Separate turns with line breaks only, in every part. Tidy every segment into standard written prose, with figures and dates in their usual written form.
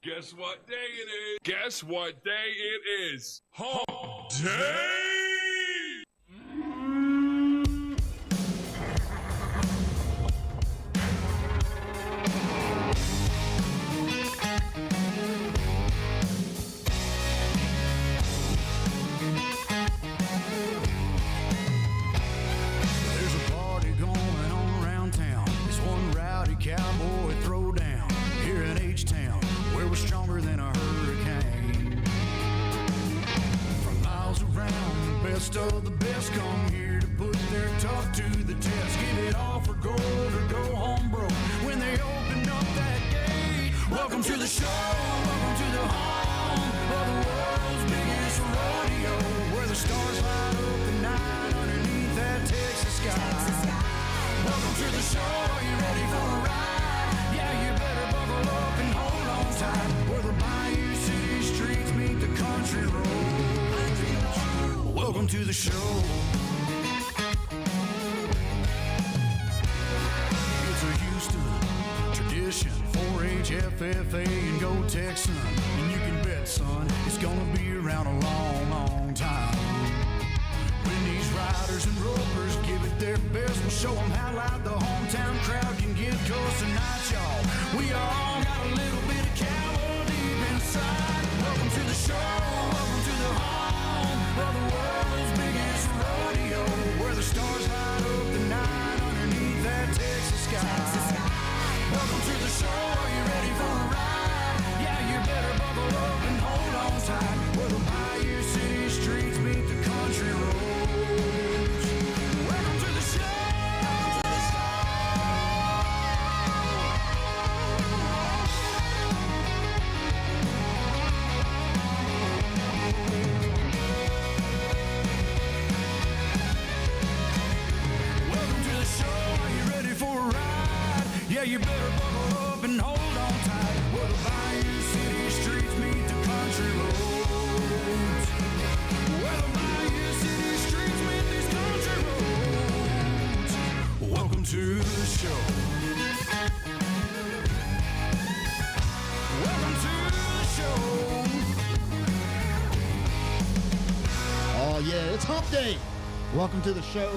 Guess what day it is? Guess what day it is? Hump Day!
Of the best come here to put their tough to the test. Give it all for gold or go home broke when they open up that gate. Welcome to the show, welcome to the home of the world's biggest rodeo, where the stars light up the night underneath that Texas sky. Welcome to the show, are you ready for a ride? Yeah, you better buckle up and hold on tight, where the Bayou City streets meet the country roads. Welcome to the show. It's a Houston tradition, 4-H, FFA, and go Texan. And you can bet, son, it's gonna be around a long, long time. When these riders and ropers give it their best, we'll show them how loud the hometown crowd can get. 'Cause tonight, y'all, we all got a little bit of cowboy deep inside. Welcome to the show, welcome to the home of the world's biggest rodeo, where the stars light up the night underneath that Texas sky. you better buckle up and hold on tight. Where the Bayou City streets meet the country roads. Where the Bayou City streets meet these country roads. Welcome to the show. Welcome to the show.
Oh yeah, it's hump day. Welcome to the show.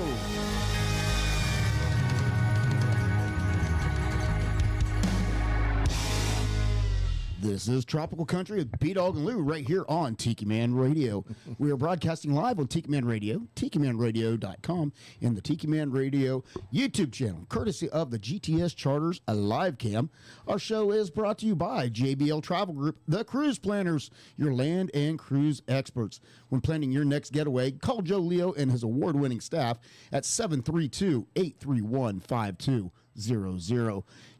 This is Tropical Country with B-Dawg and Lou right here on Tiki Man Radio. We are broadcasting live on Tiki Man Radio, TikiManRadio.com, and the Tiki Man Radio YouTube channel, courtesy of the GTS Charters Live Cam. Our show is brought to you by JBL Travel Group, the Cruise Planners, your land and cruise experts. When planning your next getaway, call Joe Leo and his award-winning staff at 732-831-5200.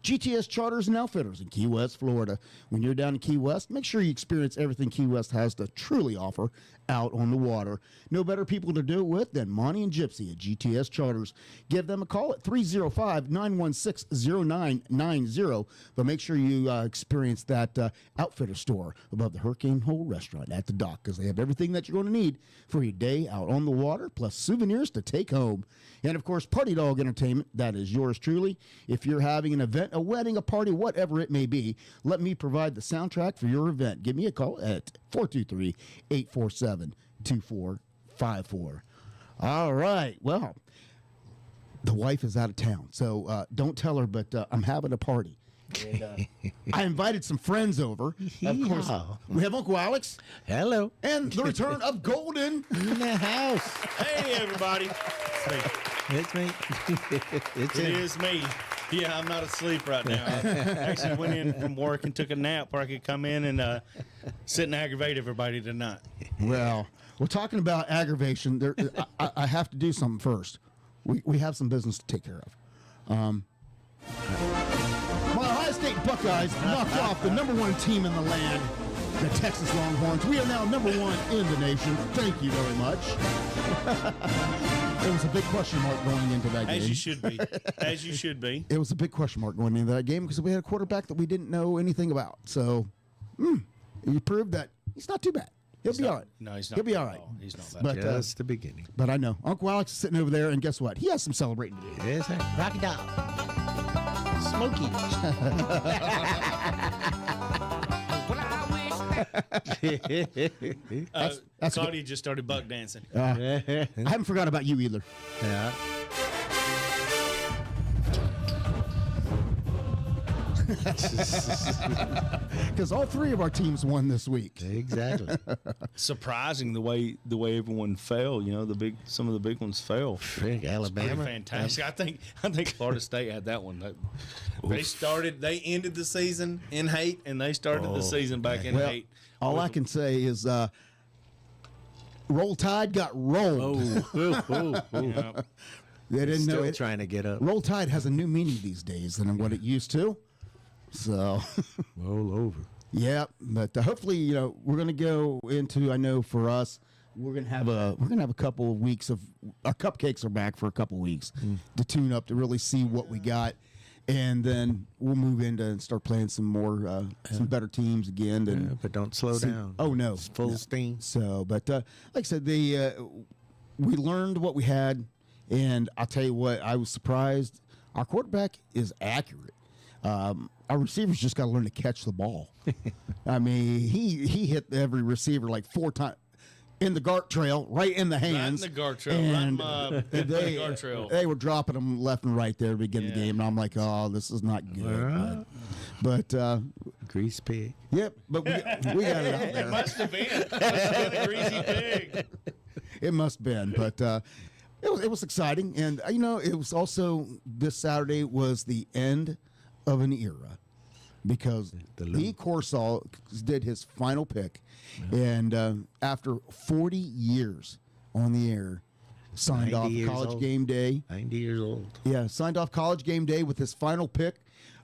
GTS Charters and Outfitters in Key West, Florida. When you're down in Key West, make sure you experience everything Key West has to truly offer out on the water. No better people to do it with than Monty and Gypsy at GTS Charters. Give them a call at 305-916-0990. But make sure you experience that Outfitter store above the Hurricane Hole restaurant at the dock, because they have everything that you're going to need for your day out on the water, plus souvenirs to take home. And, of course, Party Dog Entertainment, that is yours truly. If you're having an event, a wedding, a party, whatever it may be, let me provide the soundtrack for your event. Give me a call at 423-847-2454. All right. Well, the wife is out of town, so don't tell her, but I'm having a party. And, I invited some friends over. Of course, we have Uncle Alex.
Hello.
And the return of Golden
in the house.
Hey, everybody.
It's me.
It is me. Yeah, I'm not asleep right now. I actually went in from work and took a nap where I could come in and sit and aggravate everybody tonight.
Well, we're talking about aggravation. There, I have to do something first. We have some business to take care of. My Ohio State Buckeyes knocked off the #1 team in the land, the Texas Longhorns. We are now #1 in the nation. Thank you very much. It was a big question mark going into that game.
As you should be. As you should be.
It was a big question mark going into that game because we had a quarterback that we didn't know anything about. So, he proved that he's not too bad. He'll be all right.
No, he's not.
He'll be all right.
He's not bad.
But,
Just the beginning.
But I know. Uncle Alex is sitting over there, and guess what? He has some celebrating to do.
Yes, sir. Rocky Dog. Smokey.
That's
Claudia just started buck dancing.
I haven't forgot about you either.
Yeah.
Because all three of our teams won this week.
Exactly.
Surprising the way everyone fell. You know, some of the big ones fell.
Frick, Alabama.
Pretty fantastic. I think Florida State had that one. They ended the season in hate, and they started the season back in hate.
All I can say is Roll Tide got rolled.
Yeah.
They didn't know
Still
it.
trying to get up.
Roll Tide has a new meaning these days than what it used to. So,
Roll over.
yeah, but hopefully, we're going to go into. I know for us, we're going to have a couple of weeks of our cupcakes are back for a couple of weeks to tune up to really see what we got, and then we'll move into and start playing some more some better teams again. And
But don't slow down.
Oh no,
It's full steam.
So, but like I said, we learned what we had, and I'll tell you what, I was surprised. Our quarterback is accurate. Our receivers just got to learn to catch the ball. I mean, he hit every receiver like 4 times in the guardrail, right in the hands.
Right in the guardrail.
And
the guardrail.
they were dropping them left and right there to begin the game, and I'm like, oh, this is not good. But
Grease pig.
yep, but we got it out there.
It must have been. It must have been a greasy pig.
It must have been, but it was exciting, and it was also this Saturday was the end of an era because Lee Corsaw did his final pick, and after 40 years on the air, signed off College Game Day.
90 years old.
Yeah, signed off College Game Day with his final pick.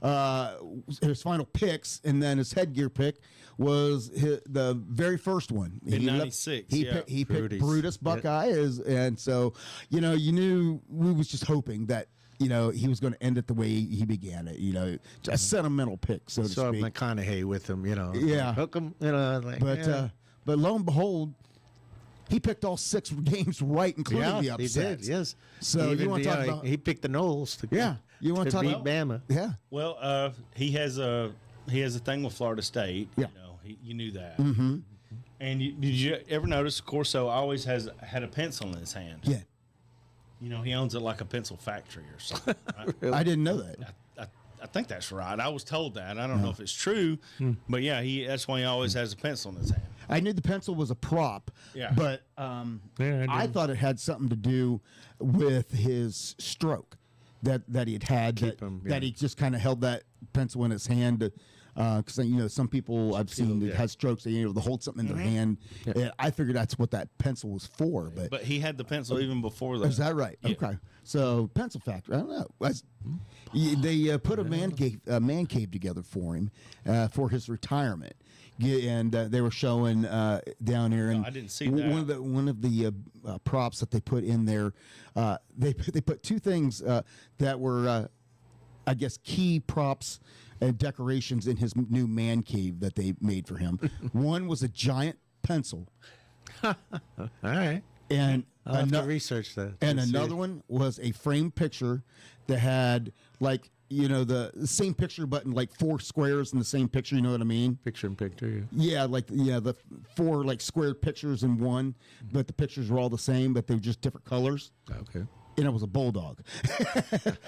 his final picks, and then his headgear pick was the very first one
in '96.
He picked
Brutus.
Brutus Buckeye, and so you knew we was just hoping that he was going to end it the way he began it. A sentimental pick, so to
Saw
speak.
McConaughey with him,
Yeah.
hook him, like,
But lo and behold, he picked all 6 games right, including the
he
upsets.
did, yes.
So you want to talk about?
He picked the Knowles to
You want to talk
beat
about
Bama.
Yeah.
Well, he has a thing with Florida State.
Yeah.
You knew that. Mm-hmm. And did you ever notice Corso always had a pencil in his hand?
Yeah.
He owns it like a pencil factory or something. Right?
I didn't know that.
I think that's right. I was told that. I don't know if it's true, but yeah, that's why he always has a pencil in his hand.
I knew the pencil was a prop,
Yeah.
but
I
I thought it had something to do with his stroke that he had
Keep him,
that he just kind of held that pencil in his hand. Because some people I've seen that had strokes, they hold something in their hand. And I figured that's what that pencil was for. But
he had the pencil even before that.
is that right?
Yeah.
Okay. So pencil factory. I don't know. They put a man cave together for him for his retirement. And they were showing down here, and
I didn't see that.
One of the props that they put in there, they put 2 things that were, I guess, key props and decorations in his new man cave that they made for him. One was a giant pencil,
All right.
and
I'll have to research that.
and
to see.
another one was a framed picture that had the same picture, but in 4 squares in the same picture. You know what I mean?
Picture in picture.
Yeah, the 4 squared pictures in one, but the pictures were all the same, but they were just different colors.
Okay.
And it was a bulldog.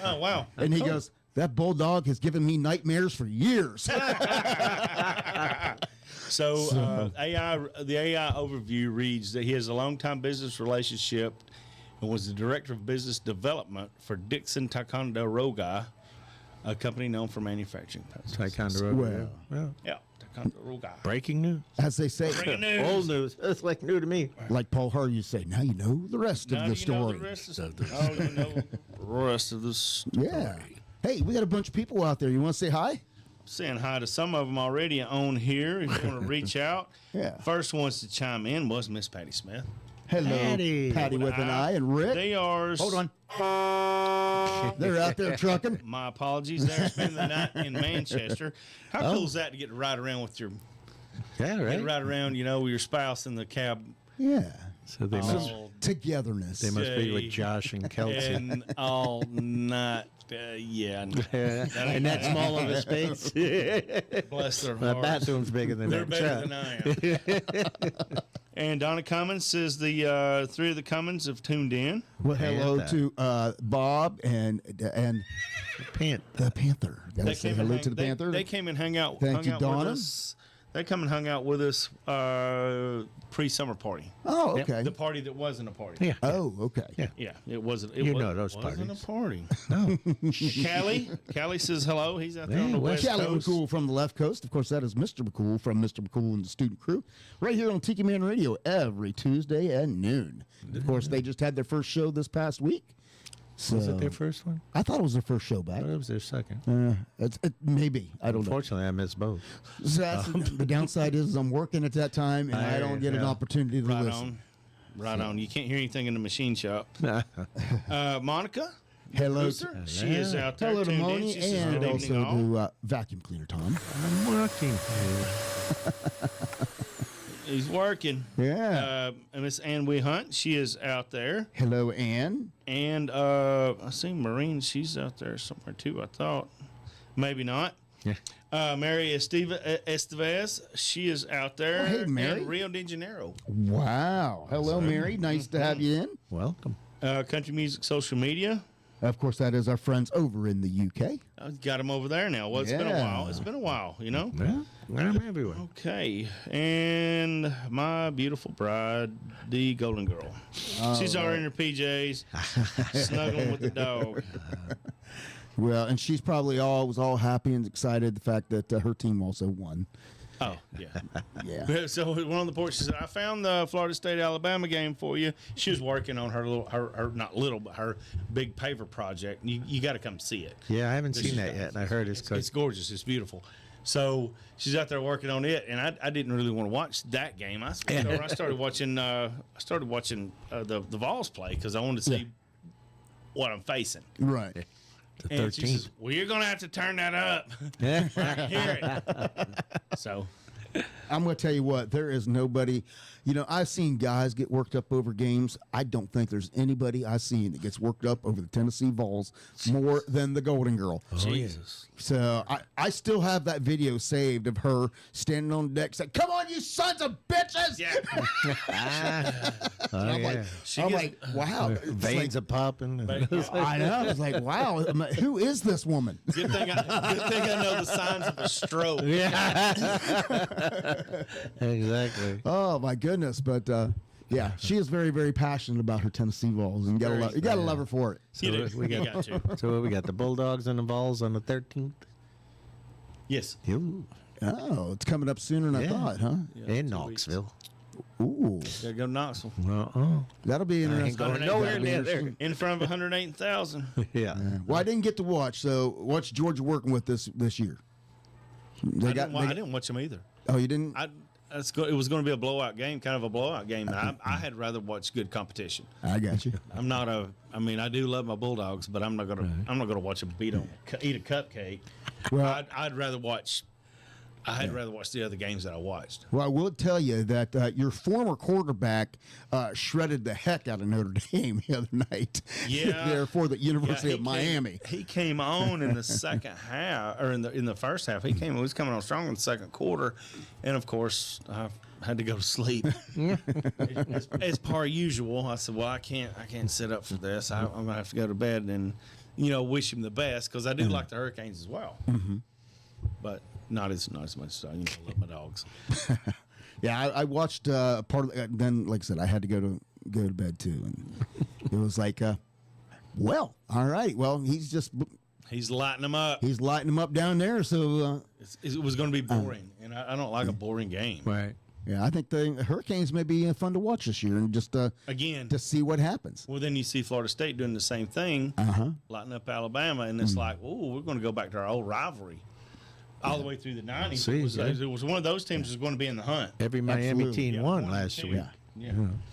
Oh wow!
And he goes, "That bulldog has given me nightmares for years."
So the AI overview reads that he has a long-time business relationship and was the director of business development for Dixon Ticonderoga, a company known for manufacturing pencils.
Ticonderoga.
Well.
Yeah, Ticonderoga.
Breaking news.
As they say,
Breaking news.
Old news. That's like new to me.
like Paul Hardy used to say, now you know the rest
Now
of the
you know
story.
the rest of the rest of the story.
Yeah. Hey, we got a bunch of people out there. You want to say hi?
Saying hi to some of them already on here. If you want to reach out.
Yeah.
First ones to chime in was Miss Patty Smith.
Hello, Patty with an eye, and Rick.
They are.
Hold on. They're out there trucking.
My apologies. They're spending the night in Manchester. How cool is that to get to ride around with your
Yeah,
get
right.
to ride around, with your spouse in the cab
Yeah.
So they must
all
Togetherness.
they must be
day
with Josh and Kelsey.
and all night. Yeah.
And that small of a space.
Bless their
My
hearts.
bathroom's bigger than
They're
that
better
truck.
than I am. And Donna Cummins says the 3 of the Cummins have tuned in.
Well, hello
Panther.
to Bob and
Pant.
the Panther. Gotta say hello to the
they,
Panther.
They came and hung out.
Thank
hung
you,
out
Donna.
With us. They come and hung out with us pre-summer party.
Oh, okay.
The party that wasn't a party.
Yeah.
Oh, okay.
Yeah, it wasn't. It
You
was,
know those
wasn't
parties.
a party.
No.
Callie says hello. He's out there on
Yeah,
the
well,
west
Callie
coast.
McCool from the left coast. Of course, that is Mr. McCool from Mr. McCool and the student crew. Right here on Tiki Man Radio every Tuesday at noon. Of course, they just had their first show this past week. So,
Was it their first one?
I thought it was their first show back.
I thought it was their second.
Maybe. I don't know.
Unfortunately, I missed both.
So the downside is I'm working at that time, and I don't get an opportunity to
Right
listen.
on. Right on. You can't hear anything in the machine shop. Monica
Hello,
Rooster, she is out there.
hello to
tuned in.
Moni,
She says,
and
"Good
also
evening, all."
to Vacuum Cleaner Tom.
I'm working.
He's working.
Yeah.
And Miss Ann Wee Hunt, she is out there.
Hello, Ann.
And I see Maureen, she's out there somewhere too, I thought. Maybe not.
Yeah.
Mary Estevez, she is out there.
Oh, hey, Mary.
In Rio de Janeiro.
Wow. Hello, Mary. Nice to have you in.
Welcome.
Country Music Social Media.
Of course, that is our friends over in the UK.
I've got them over there now. Well, it's been a
Yeah.
while. It's been a while,
Yeah. I'm everywhere.
Okay. And my beautiful bride, the Golden Girl. She's already in her PJs, snuggling with the dog.
Well, and she's probably was all happy and excited the fact that her team also won.
Oh, yeah.
Yeah.
So one on the porch, she said, I found the Florida State Alabama game for you. She was working on her little, her not little, but her big paver project. You got to come see it.
Yeah, I haven't seen that yet, and I heard it's good.
It's gorgeous. It's beautiful. So she's out there working on it, and I didn't really want to watch that game. I started watching the Vols play because I wanted to see what I'm facing.
Right.
The
And she
13th.
says, well, you're going to have to turn that up.
Yeah.
I can hear it. So
I'm going to tell you what, there is nobody, I've seen guys get worked up over games. I don't think there's anybody I've seen that gets worked up over the Tennessee Vols more than the Golden Girl.
Jesus.
So I still have that video saved of her standing on deck saying, "Come on, you sons of bitches!"
Yeah.
Oh,
I'm
yeah.
like, wow. It's
Veins are popping.
I know. It's like, wow. I'm like, who is this woman?
Good thing I know the signs of a stroke.
Yeah. Exactly.
Oh my goodness! But yeah, she is very, very passionate about her Tennessee Vols, and you gotta love her for it.
You do.
we
You
got-
got to.
So what we got the Bulldogs and the Vols on the 13th.
Yes.
Ooh.
Oh, it's coming up sooner than I
Yeah.
thought, huh?
In Knoxville.
Ooh,
Gotta go to Knoxville.
that'll be interesting.
going
That'll
nowhere
be
near
interesting.
In front of 108,000.
Yeah.
Well, I didn't get to watch. So, what's Georgia working with this year?
I didn't watch them either.
Oh, you didn't?
It was going to be a blowout game, kind of a blowout game. I had rather watch good competition.
I got you.
I'm not I do love my Bulldogs, but I'm not gonna watch them eat a cupcake.
Well,
I'd rather watch. Rather watch the other games that I watched.
Well, I will tell you that your former quarterback shredded the heck out of Notre Dame the other night.
Yeah.
There for the University
Yeah,
of Miami.
He came on in the second half, or in the first half. He was coming on strong in the second quarter, and of course I had to go to sleep. as per usual, I said, "Well, I can't sit up for this. I'm gonna have to go to bed and wish him the best because I do like the Hurricanes as well, but not as much as I love my dogs."
Yeah, I watched part of then, like I said, I had to go to bed too, and it was like, well, all right, well,
He's lighting them up.
he's lighting them up down there. So
It was going to be boring, and I don't like a boring game.
Right.
yeah, I think the Hurricanes may be fun to watch this year, and just
Again,
to see what happens.
well, then you see Florida State doing the same thing, lighting up Alabama, and it's like, oh, we're going to go back to our old rivalry. All the way through the 90s.
See,
It was one of those teams that was going to be in the hunt.
Every Miami
Absolutely.
team
Yeah,
won
one
last
team.
week.
Yeah.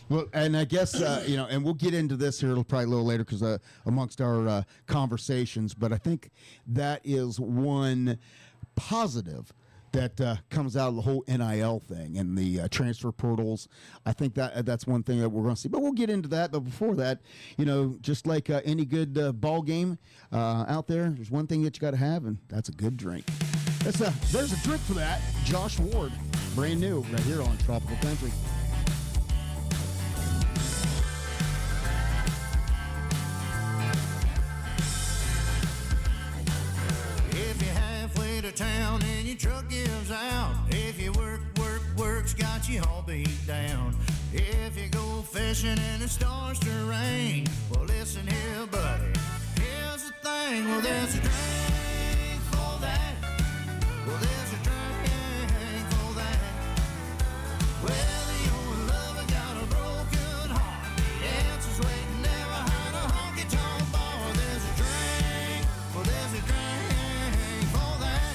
Well, and I guess and we'll get into this here probably a little later because amongst our conversations, but I think that is one positive that comes out of the whole NIL thing and the transfer portals. I think that's one thing that we're going to see. But we'll get into that. But before that, just like any good ball game out there, there's one thing that you got to have, and that's a good drink. There's a drink for that. Josh Ward, brand new, right here on Tropical Country.
If you're halfway to town and your truck gives out, if you work's got you all beat down, if you go fishing and it starts to rain, well listen here, buddy, here's the thing, well there's a drink for that, well there's a drink for that, whether you're in love or got a broken heart, the answer's waiting there behind a honky-tonk bar, there's a drink, well there's a drink for that.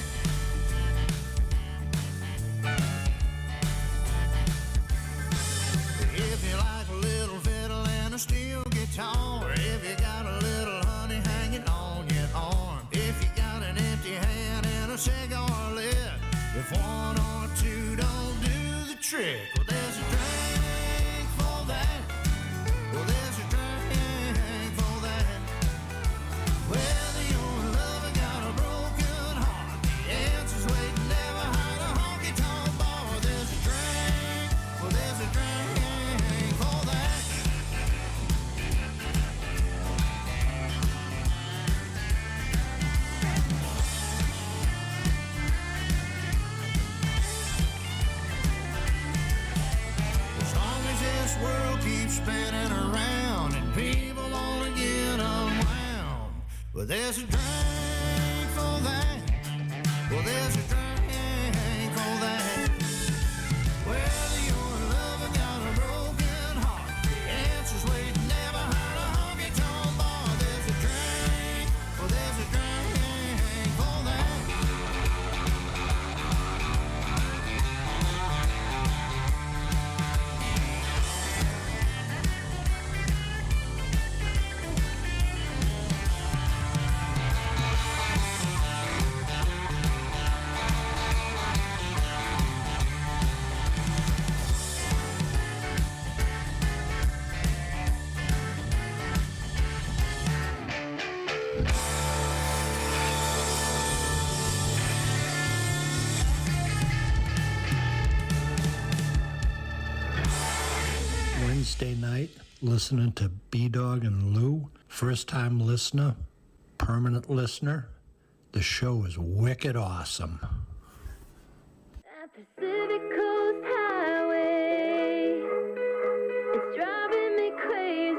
If you like a little fiddle and a steel guitar, if you got a little honey hanging on your arm, if you got an empty hand and a cigar lit, if one or two don't do the trick, well there's a drink for that. Well there's a drink for that. Whether you're in love or got a broken heart, the answer's waiting there behind a honky-tonk bar. There's a drink, well there's a drink for that. As long as this world keeps spinning around and people wanna get unwound, well there's a drink for that. Well there's a drink for that.
Wednesday night, listening to B-Dawg and Lou. First time listener, permanent listener. The show is wicked awesome.
Pacific Coast Highway, it's driving me crazy.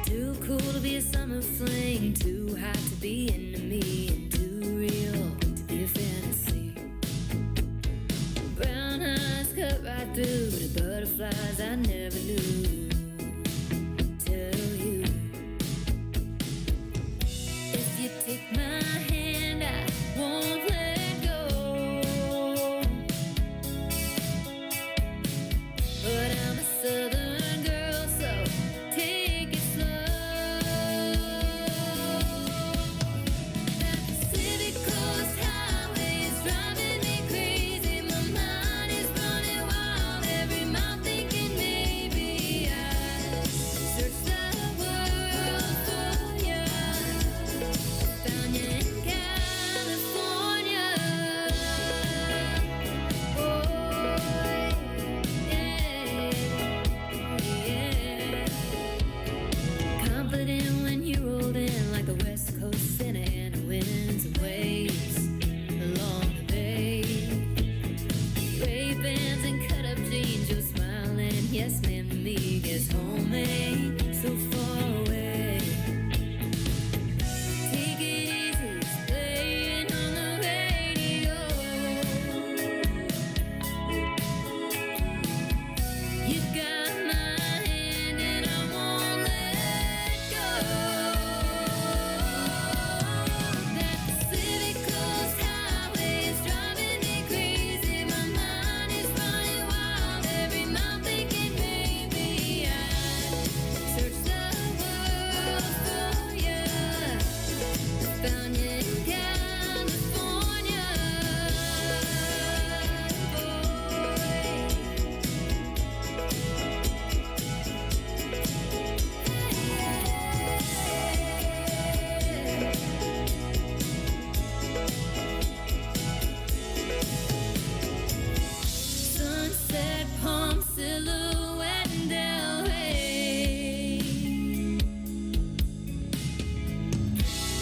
Too cool to be a summer fling, too hot to be into me, and too real to be a fantasy. Brown eyes cut right through the butterflies I never knew. Tell you, if you take my hand, I won't let go. But I'm a southern girl, so take it slow. That Pacific Coast Highway is driving me crazy. My mind is running wild. Every mile thinking maybe I search the world for you. Found you in California. Confident when you rolled in like a West Coast Santa Ana winds and waves along the bay. Ray-Bans and cut-up jeans, you're smiling, yes ma'am to me, guess home ain't so far away. Take it easy, it's playing on the radio. You got my hand and I won't let go. That Pacific Coast Highway is driving me crazy. My mind is running wild. Every mile thinking maybe I search the world for you. Found you in California. Sunset, palm silhouette, and Delray.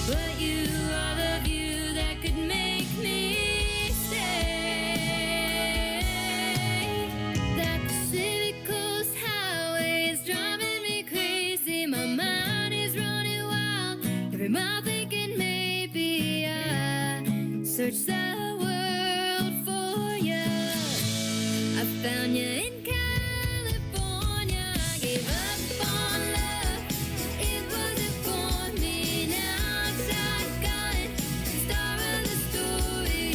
But you are the view that could make me stay. That Pacific Coast Highway is driving me crazy. My mind is running wild. Every mile thinking maybe I search the world for you. I found you in California. I gave up on love. It wasn't for me. Now I'm shotgun, star of the story.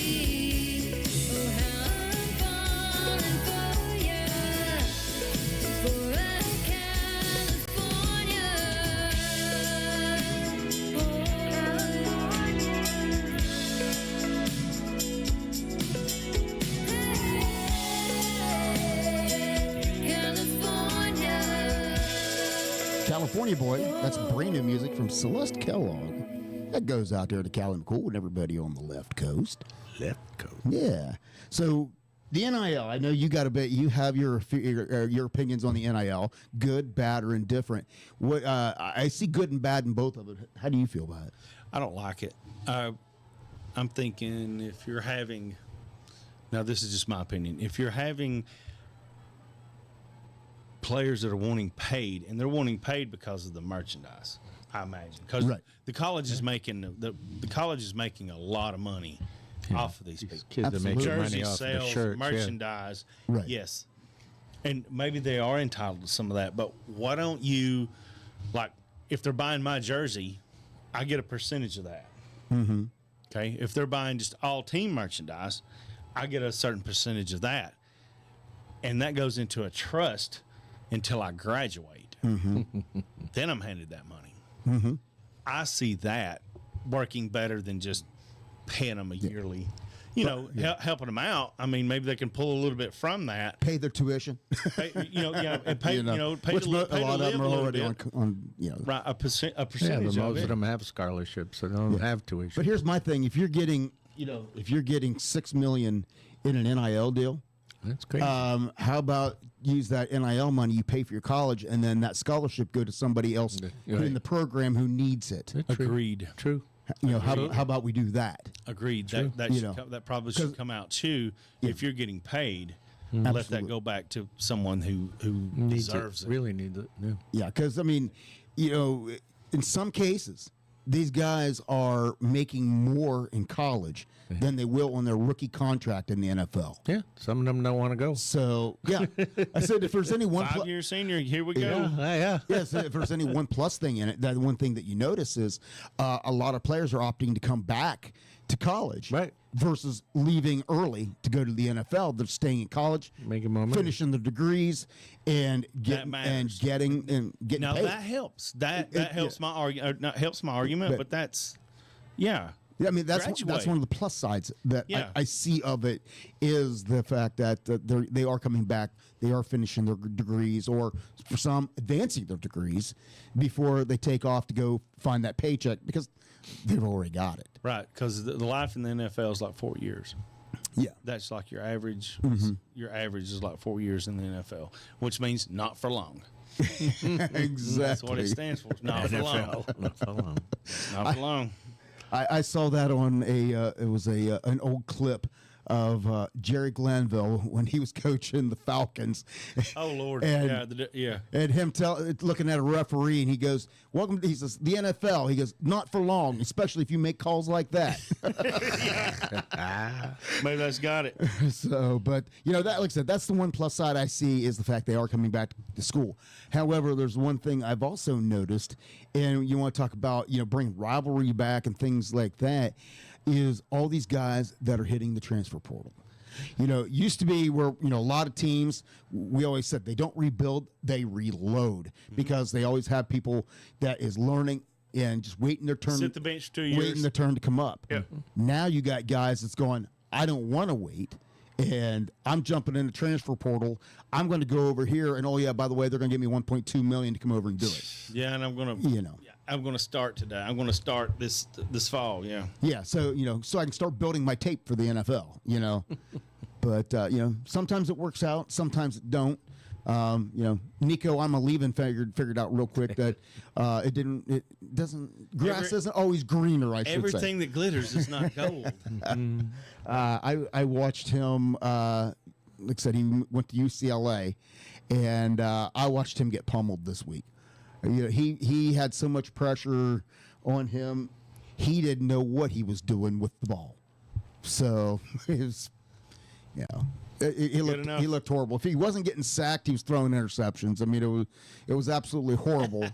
Oh, how I'm falling for you. For a California.
California Boy. That's brand new music from Celeste Kellogg. That goes out there to Callie McCool and everybody on the left coast.
Left coast.
Yeah. So the NIL, I know you got a bit. You have your opinions on the NIL, good, bad, or indifferent. What I see good and bad in both of it. How do you feel about it?
I don't like it. I'm thinking if you're having, now this is just my opinion, if you're having players that are wanting paid, and they're wanting paid because of the merchandise, I imagine, because
Right.
the college is making the college is making a lot of money off of these people.
Kids that make their
Jersey
money off of the
sales,
shirts. Yeah.
merchandise,
Right.
yes, and maybe they are entitled to some of that. But why don't you, like, if they're buying my jersey, I get a percentage of that.
Mm-hmm.
Okay, if they're buying just all team merchandise, I get a certain percentage of that, and that goes into a trust until I graduate. then I'm handed that money. I see that working better than just paying them a yearly. Helping them out. I mean, maybe they can pull a little bit from that.
Pay their tuition.
Pay, and pay, pay
Which
to,
a
pay
lot
to
of them are
live a
already
little
on,
bit. Right, a
Yeah,
percentage
but
of
most
it.
of them have scholarships, so they don't have tuition.
But here's my thing: if you're getting, if you're getting $6 million in an NIL deal,
That's crazy.
how about use that NIL money you pay for your college, and then that scholarship go to somebody else
Right.
in the program who needs it?
Agreed.
True.
How about we do that?
Agreed. That probably should come out too. If you're getting paid, let that
Absolutely.
go back to someone who
Needs
deserves it.
Really need it. Yeah.
Yeah, because I mean, in some cases, these guys are making more in college than they will on their rookie contract in the NFL.
Yeah. Some of them don't want to go.
So yeah, I said if there's any one
5-year senior, here we go.
yeah, so if there's any one plus thing in it, that one thing that you notice is a lot of players are opting to come back to college,
Right.
versus leaving early to go to the NFL. They're staying in college,
Making more money.
finishing their degrees, and getting
matters.
paid.
Now that helps. That helps my argument. Not helps my argument, but that's
Yeah, I mean that's
Graduate.
one of the plus sides that
Yeah.
I see of it is the fact that they are coming back, they are finishing their degrees, or for some advancing their degrees before they take off to go find that paycheck because they've already got it.
right, because the life in the NFL is like 4 years.
Yeah,
That's like your average. Your average is like 4 years in the NFL, which means not for long.
exactly.
That's what it stands for. Not for long.
Not so long.
Not for long.
I saw that on an old clip of Jerry Glanville when he was coaching the Falcons.
Oh Lord,
And-
yeah.
And him looking at a referee, and he goes, "Welcome." He says, "The NFL." He goes, "Not for long, especially if you make calls like that."
Maybe that's got it.
So, but that, like I said, that's the one plus side I see is the fact they are coming back to school. However, there's one thing I've also noticed, and you want to talk about bring rivalry back and things like that, is all these guys that are hitting the transfer portal. It used to be where, a lot of teams, we always said they don't rebuild, they reload, because they always have people that is learning and just waiting their turn.
Sit the bench for 2 years.
Waiting their turn to come up.
Yeah.
Now you got guys that's going, I don't want to wait, and I'm jumping in the transfer portal. I'm going to go over here, and by the way, they're going to give me $1.2 million to come over and do it.
Yeah, and I'm gonna. I'm gonna start today. I'm gonna start this fall. Yeah.
Yeah, so so I can start building my tape for the NFL. But sometimes it works out, sometimes it don't. Nico, I'm a leaving figured out real quick that grass isn't always greener. I should say
Everything that glitters is not gold.
I watched him. Like I said, he went to UCLA, and I watched him get pummeled this week. He had so much pressure on him. He didn't know what he was doing with the ball. So it was, he looked horrible. If he wasn't getting sacked, he was throwing interceptions. I mean, it was absolutely horrible.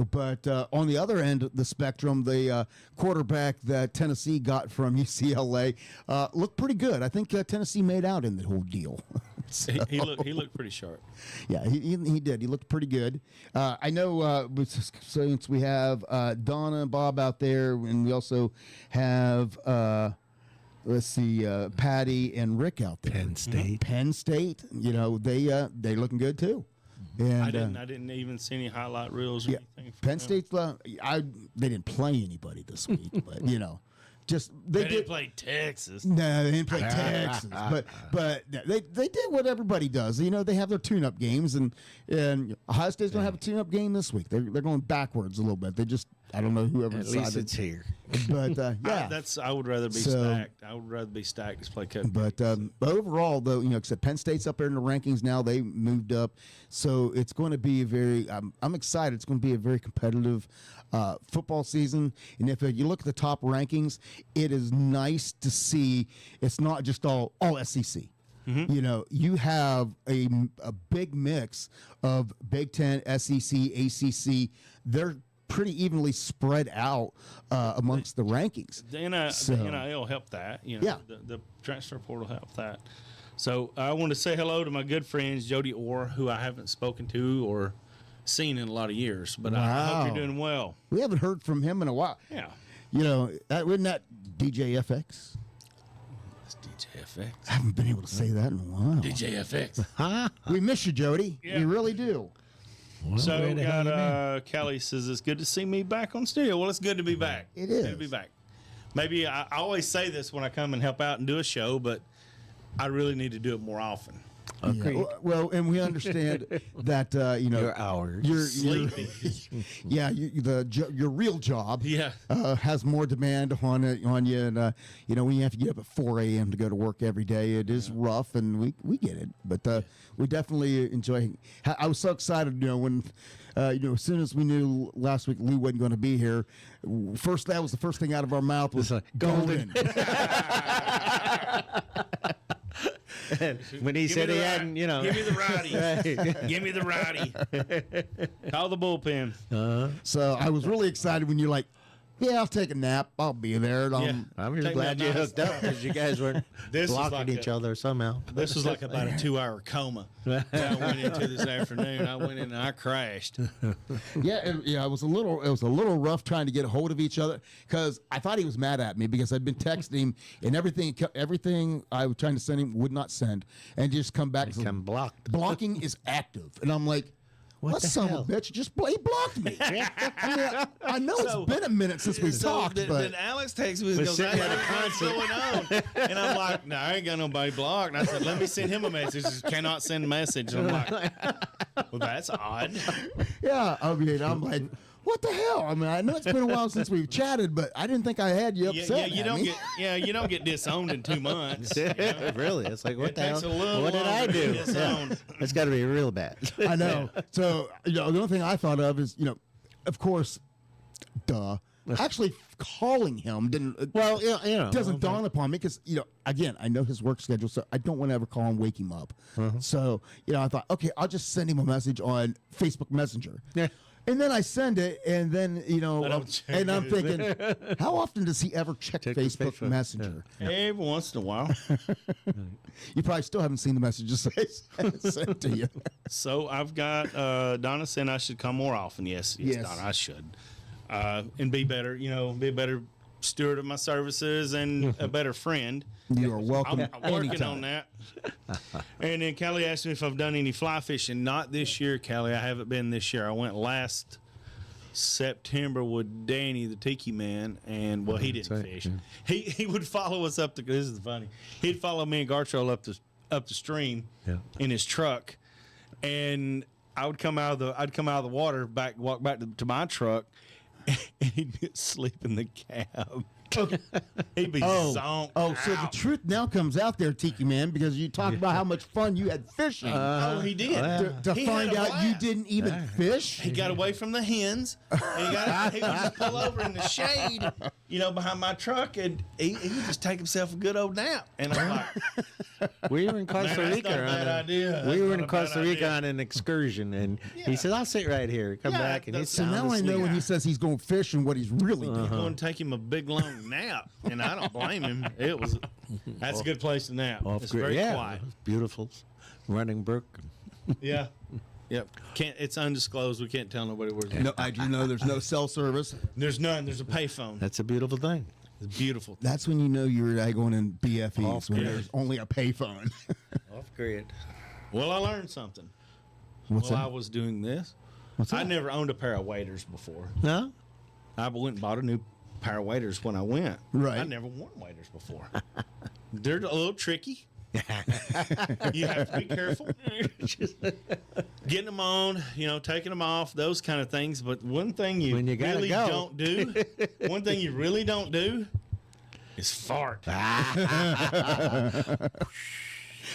But on the other end of the spectrum, the quarterback that Tennessee got from UCLA looked pretty good. I think Tennessee made out in the whole deal. So,
he looked pretty sharp.
yeah, he did. He looked pretty good. I know since we have Donna and Bob out there, and we also have Patty and Rick out there.
Penn State.
Penn State. They looking good too. And
I didn't even see any highlight reels or anything. from
Penn
them.
State's. They didn't play anybody this week, but just
They didn't play Texas.
No, they didn't play Texas, but they did what everybody does. They have their tune-up games, and Ohio State's gonna have a tune-up game this week. They're going backwards a little bit. They just I don't know whoever
At
decided.
least it's here.
But yeah,
I would rather be stacked. I would rather be stacked as play cut.
But overall, though, except Penn State's up there in the rankings now. They moved up, so it's going to be a very. I'm excited. It's going to be a very competitive football season. And if you look at the top rankings, it is nice to see. It's not just all SEC. You have a big mix of Big Ten, SEC, ACC. They're pretty evenly spread out amongst the rankings.
The NIL helped that.
Yeah.
The transfer portal helped that. So I want to say hello to my good friends Jody Orr, who I haven't spoken to or seen in a lot of years. But I hope
Wow.
you're doing well.
We haven't heard from him in a while.
Yeah.
You know, wasn't that DJ FX?
It's DJ FX.
I haven't been able to say that in a while.
DJ FX.
We miss you, Jody.
Yeah.
We really do.
So
where
we
the hell
got
you
Kelly says it's good to see me back on studio. Well, it's good to be back.
It
Good to
is.
be back. Maybe I always say this when I come and help out and do a show, but I really need to do it more often.
Yeah. Well, and we understand that you know
Your hours.
Your
Sleepy.
yeah, your real job
Yeah.
has more demand on you, and you know when you have to get up at 4 a.m. to go to work every day, it is rough, and we get it. But we definitely enjoy. I was so excited, you know, when you know as soon as we knew last week Lou wasn't going to be here, that was the first thing out of our mouth was golden.
When he said
me
he
the
hadn't, you know.
Give me the rowdy. Give me the rowdy. Call the bullpen.
So I was really excited when you're like, "Yeah, I'll take a nap. I'll be there." And
Yeah.
I'm just
Take
glad
me
you
a nice-
hooked up because you guys weren't
This was
blocking
like
each other somehow.
This was like about a 2-hour coma that I went into this afternoon. I went in and I crashed.
Yeah, it was a little rough trying to get a hold of each other because I thought he was mad at me because I'd been texting him and everything I was trying to send him would not send and just come back. and say,
Come blocked.
Blocking is active, and I'm like, "What
the
son
hell?
of a bitch? Just he blocked me." I know it's been a minute since we've talked,
then,
but
then Alex texts me and goes,
sitting
"Hey,
at a
what's going on?" And I'm like, "No, I ain't got nobody blocked." And I said, "Let me send him a message." He says, "Cannot send a message." And I'm like, "Well, that's odd."
yeah, I mean, I'm like, "What the hell?" I mean, I know it's been a while since we've chatted, but I didn't think I had you
Yeah,
upset.
you
at
don't
me.
you don't get disowned in 2 months. You know?
Really? It's like, what
It
the
takes
hell?
a little
What did I
longer to
do?
get disowned.
It's got to be real bad.
I know. So, you know, the only thing I thought of is, you know, of course, actually calling him didn't.
Well, you know.
Doesn't dawn upon me because, you know, again, I know his work schedule, so I don't want to ever call and wake him up. So, you know, I thought, okay, I'll just send him a message on Facebook Messenger.
Yeah.
And then I send it, and then, you know,
don't check
and I'm
it.
thinking, how often does he ever check
the
Facebook,
Facebook,
Messenger?
Every once in a while.
You probably still haven't seen the messages I sent to you.
So I've got Donna saying I should come more often. Yes,
Yes.
Donna, I should. And be better, you know, be a better steward of my services and a better friend.
You are welcome.
I'm working
anytime.
on that. And then Kelly asked me if I've done any fly fishing. Not this year, Kelly. I haven't been this year. I went last September with Danny, the Tiki Man, and well, he didn't
right,
fish. He would follow us up the. This is funny. He'd follow me and Gartrell up the stream in his truck, and I would come out of the water, walk back to my truck, and he'd be asleep in the cab. He'd be zonked
Oh, so the
out.
truth now comes out there, Tiki Man, because you talked about how much fun you had fishing.
Oh, he did.
to
He
find
had a
out you
blast.
didn't even fish.
He got away from the hens. And he would just pull over in the shade, you know, behind my truck, and he would just take himself a good old nap. And I'm like,
We were in Costa
Man, that's
Rica.
not a bad idea.
We
That's
were
not
in
a bad
Costa Rica
idea.
on an excursion, and he said, "I'll sit right here." Come
Yeah,
back, and he's
that's-
So
sound
now I know
asleep.
when he says he's going fishing, what he's really doing.
I'm going to take him a big long nap, and I don't blame him. That's a good place to nap.
Off
It's
grid.
very
Yeah,
quiet.
beautiful, running brook.
Yeah. Yep. It's undisclosed. We can't tell nobody where it's at.
No, I do know there's no cell service.
There's none. There's a payphone.
That's a beautiful thing.
It's beautiful.
That's when you know you're going in BFEs,
Off
when
grid.
there's only a payphone.
Off grid.
Well, I learned something.
What's
While
that?
I was doing this,
What's
I
that?
never owned a pair of waders before.
No,
I went and bought a new pair of waders when I went.
Right.
I never worn waders before. They're a little tricky. You have to be careful. Getting them on, you know, taking them off, those kind of things. But one thing you,
When you gotta
really
go.
don't do, one thing you really don't do is fart.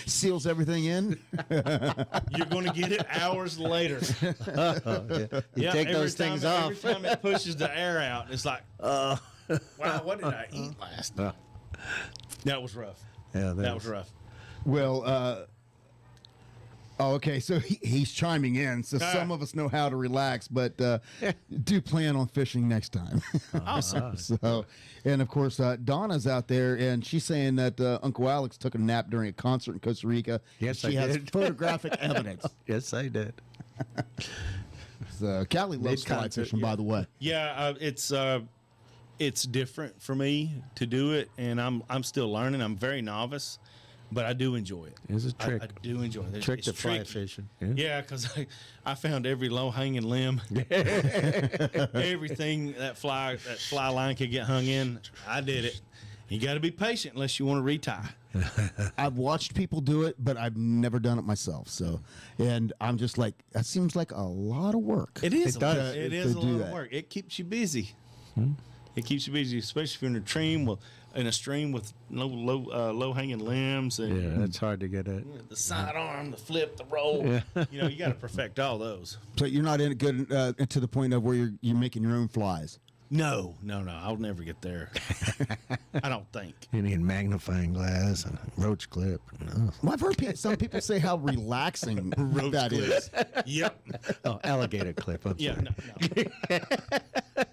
Seals everything in.
You're going to get it hours later.
you take
every
those
time-
things
Every
off.
time it pushes the air out, it's like, wow, what did I eat last night? That was rough.
Yeah,
That was rough.
Well, okay, so he's chiming in. So some of us know how to relax, but do plan on fishing next time.
Awesome.
So, and of course, Donna's out there, and she's saying that Uncle Alex took a nap during a concert in Costa Rica.
Yes,
she
I
has
did.
photographic evidence.
Yes, I did.
Callie loves fly
Mid-concert,
fishing, by the way.
Yeah, it's different for me to do it, and I'm still learning. I'm very novice, but I do enjoy it.
It's a trick.
I do enjoy it.
Trick
It's
to fly
tricky.
fishing.
Yeah, because I found every low hanging limb, everything that fly line could get hung in. I did it. You got to be patient unless you want to retie.
I've watched people do it, but I've never done it myself. So, and I'm just like, that seems like a lot of work.
It is.
It does.
It
to
is a
do
lot
that.
of work. It keeps you busy. It keeps you busy, especially if you're in a stream with low hanging limbs and
Yeah, that's hard to get at.
the sidearm, the flip, the roll. You know, you got to perfect all those.
So you're not in it good to the point of where you're making your own flies.
No. I'll never get there. I don't think.
You need a magnifying glass and a roach clip. No.
Well, I've heard some people say how relaxing that is.
Yep.
Oh, alligator clip. I'm
Yeah.
sorry.
No.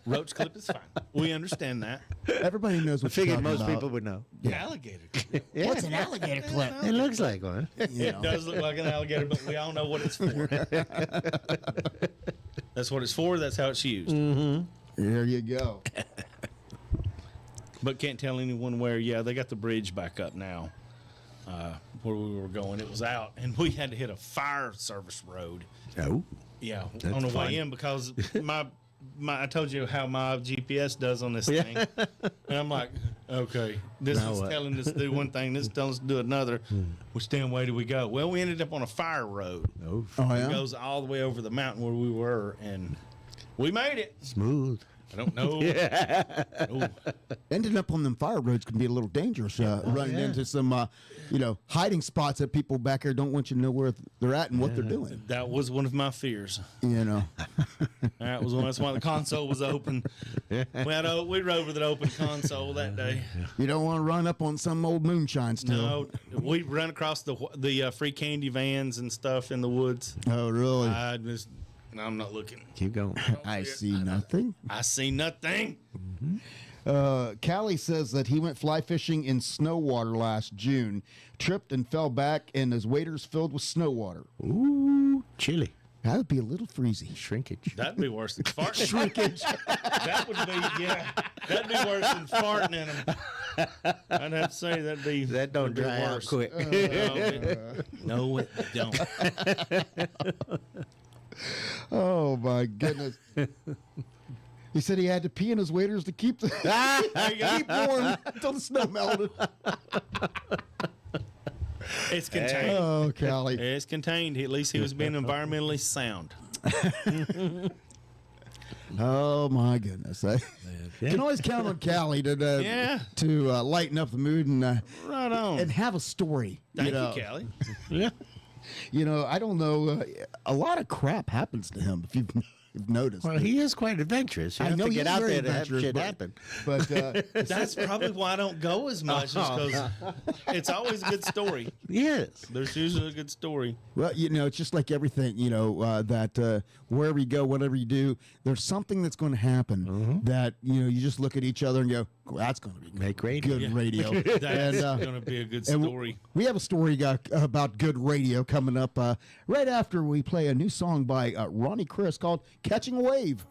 Roach clip is fine. We understand that.
Everybody knows
I
what you're
figured
talking
most
about.
people would know.
Alligator clip.
What's an alligator clip?
It looks like one.
It does look like an alligator, but we all know what it's for. That's what it's for. That's how it's used.
There you go.
But can't tell anyone where. Yeah, they got the bridge back up now. Where we were going, it was out, and we had to hit a fire service road.
Oh.
Yeah,
That's
on the
fun.
way in because I told you how my GPS does on this thing, and I'm like, okay, this
Now
is
what?
telling us to do one thing, this is telling us to do another. Which damn way do we go? Well, we ended up on a fire road.
Oh,
Oh,
It
yeah?
goes all the way over the mountain where we were, and we made it.
smooth.
I don't know. Oh,
Ending up on them fire roads can be a little dangerous. Running into some, hiding spots that people back here don't want you to know where they're at and what they're doing.
that was one of my fears.
You know.
That was one. That's why the console was open. We rode with an open console that day.
You don't want to run up on some old moonshine still.
No, we run across the free candy vans and stuff in the woods.
Oh, really?
I'm not looking.
Keep going.
I see nothing.
I see nothing.
Callie says that he went fly fishing in snow water last June, tripped and fell back, and his waders filled with snow water.
Ooh, chili.
That would be a little freezy.
Shrinkage.
That'd be worse than farting.
Shrinkage.
That would be, yeah. That'd be worse than farting in them. I'd have to say that'd be.
That don't
that'd be
dry out
worse.
quick.
No, it don't.
Oh, my goodness. He said he had to pee in his waders to keep keep warm until the snow melted.
It's contained.
Oh, Callie.
It's contained. At least he was being environmentally sound.
Oh, my goodness. I can always count on Callie to lighten up the mood and
Right on.
and have a story.
Thank
know.
you, Callie.
Yeah.
You know, I don't know. A lot of crap happens to him, if you've noticed.
Well, he is quite adventurous. You
I
have
know
to
he
get
is
out
very
there to have
adventurous,
shit
but-
happen.
But
That's probably why I don't go as much, because it's always a good story.
Yes.
There's usually a good story.
well, you know, it's just like everything. You know, that wherever you go, whatever you do, there's something that's going to happen that you just look at each other and go, well, "That's going to be
Make radio.
good radio."
That's
and
going to be a good
and
story.
we have a story about good radio coming up right after we play a new song by Ronnie Chris called "Catching a Wave."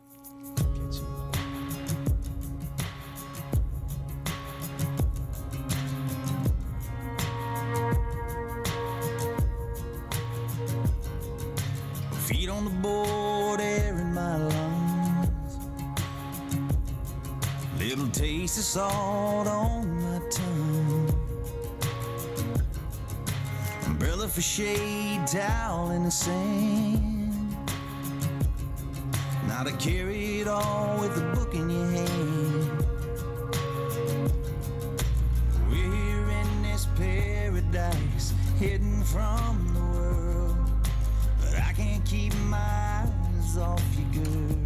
Feet on the board, air in my lungs. Little taste of salt on my tongue. Umbrella for shade, towel in the sand. Now to carry it all with a book in your hand. We're here in this paradise, hidden from the world. But I can't keep my eyes off you, girl.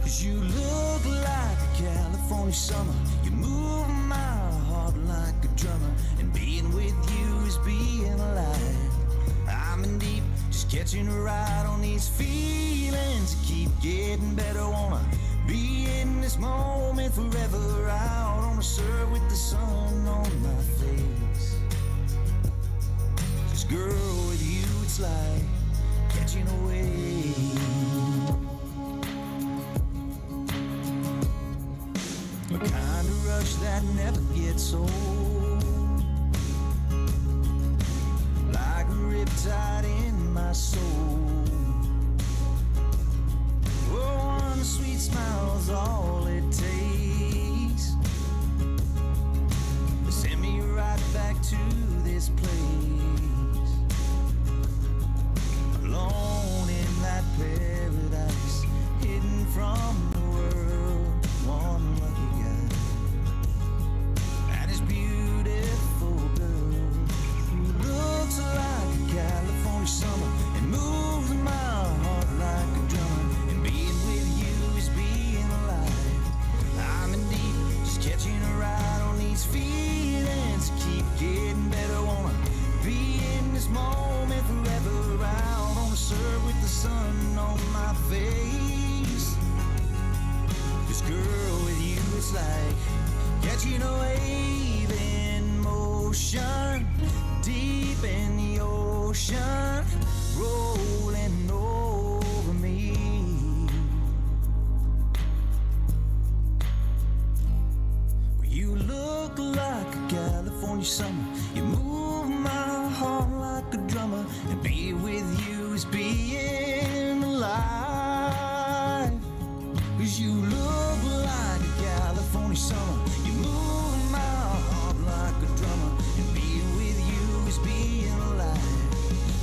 'Cause you look like a California summer. You move my heart like a drummer. And being with you is being alive. I'm in deep, just catching a ride on these feelings. Keep getting better, wanna be in this moment forever. Out on the surf with the sun on my face. 'Cause girl, with you it's like catching a wave. A kind of rush that never gets old, like a riptide in my soul. Oh, one sweet smile's all it takes to send me right back to this place, alone in that paradise, hidden from the world. One lucky guy and his beautiful girl, who looks like a California summer and moves my heart like a drummer. And being with you is being alive. I'm in deep, just catching a ride on these feelings. Keep getting better, wanna be in this moment forever. Out on the surf with the sun on my face. This girl with you, it's like catching a wave in motion, deep in the ocean, rolling over me. You look like a California summer. You move my heart like a drummer. And be with you is being alive. 'Cause you look like a California summer. You move my heart like a drummer. And being with you is being alive.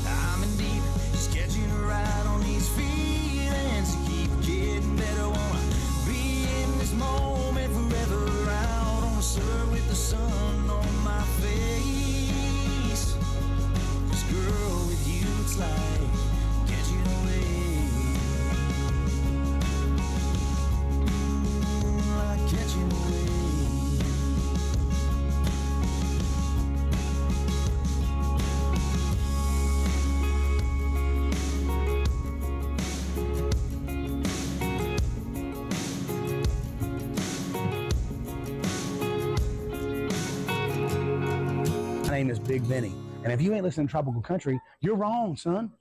I'm in deep, just catching a ride on these feelings. Keep getting better, wanna be in this moment forever. Out on the surf with the sun on my face. This girl with you, it's like catching a wave. Like catching a wave.
My name is Big Benny, and if you ain't listening to Tropical Country, you're wrong, son.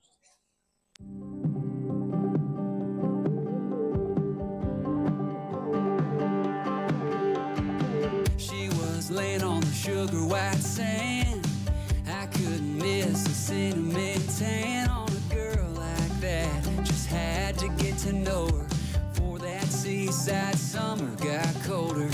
She was laying on the sugar white sand. I couldn't miss a cinnamon tan on a girl like that. Just had to get to know her. For that seaside summer got colder.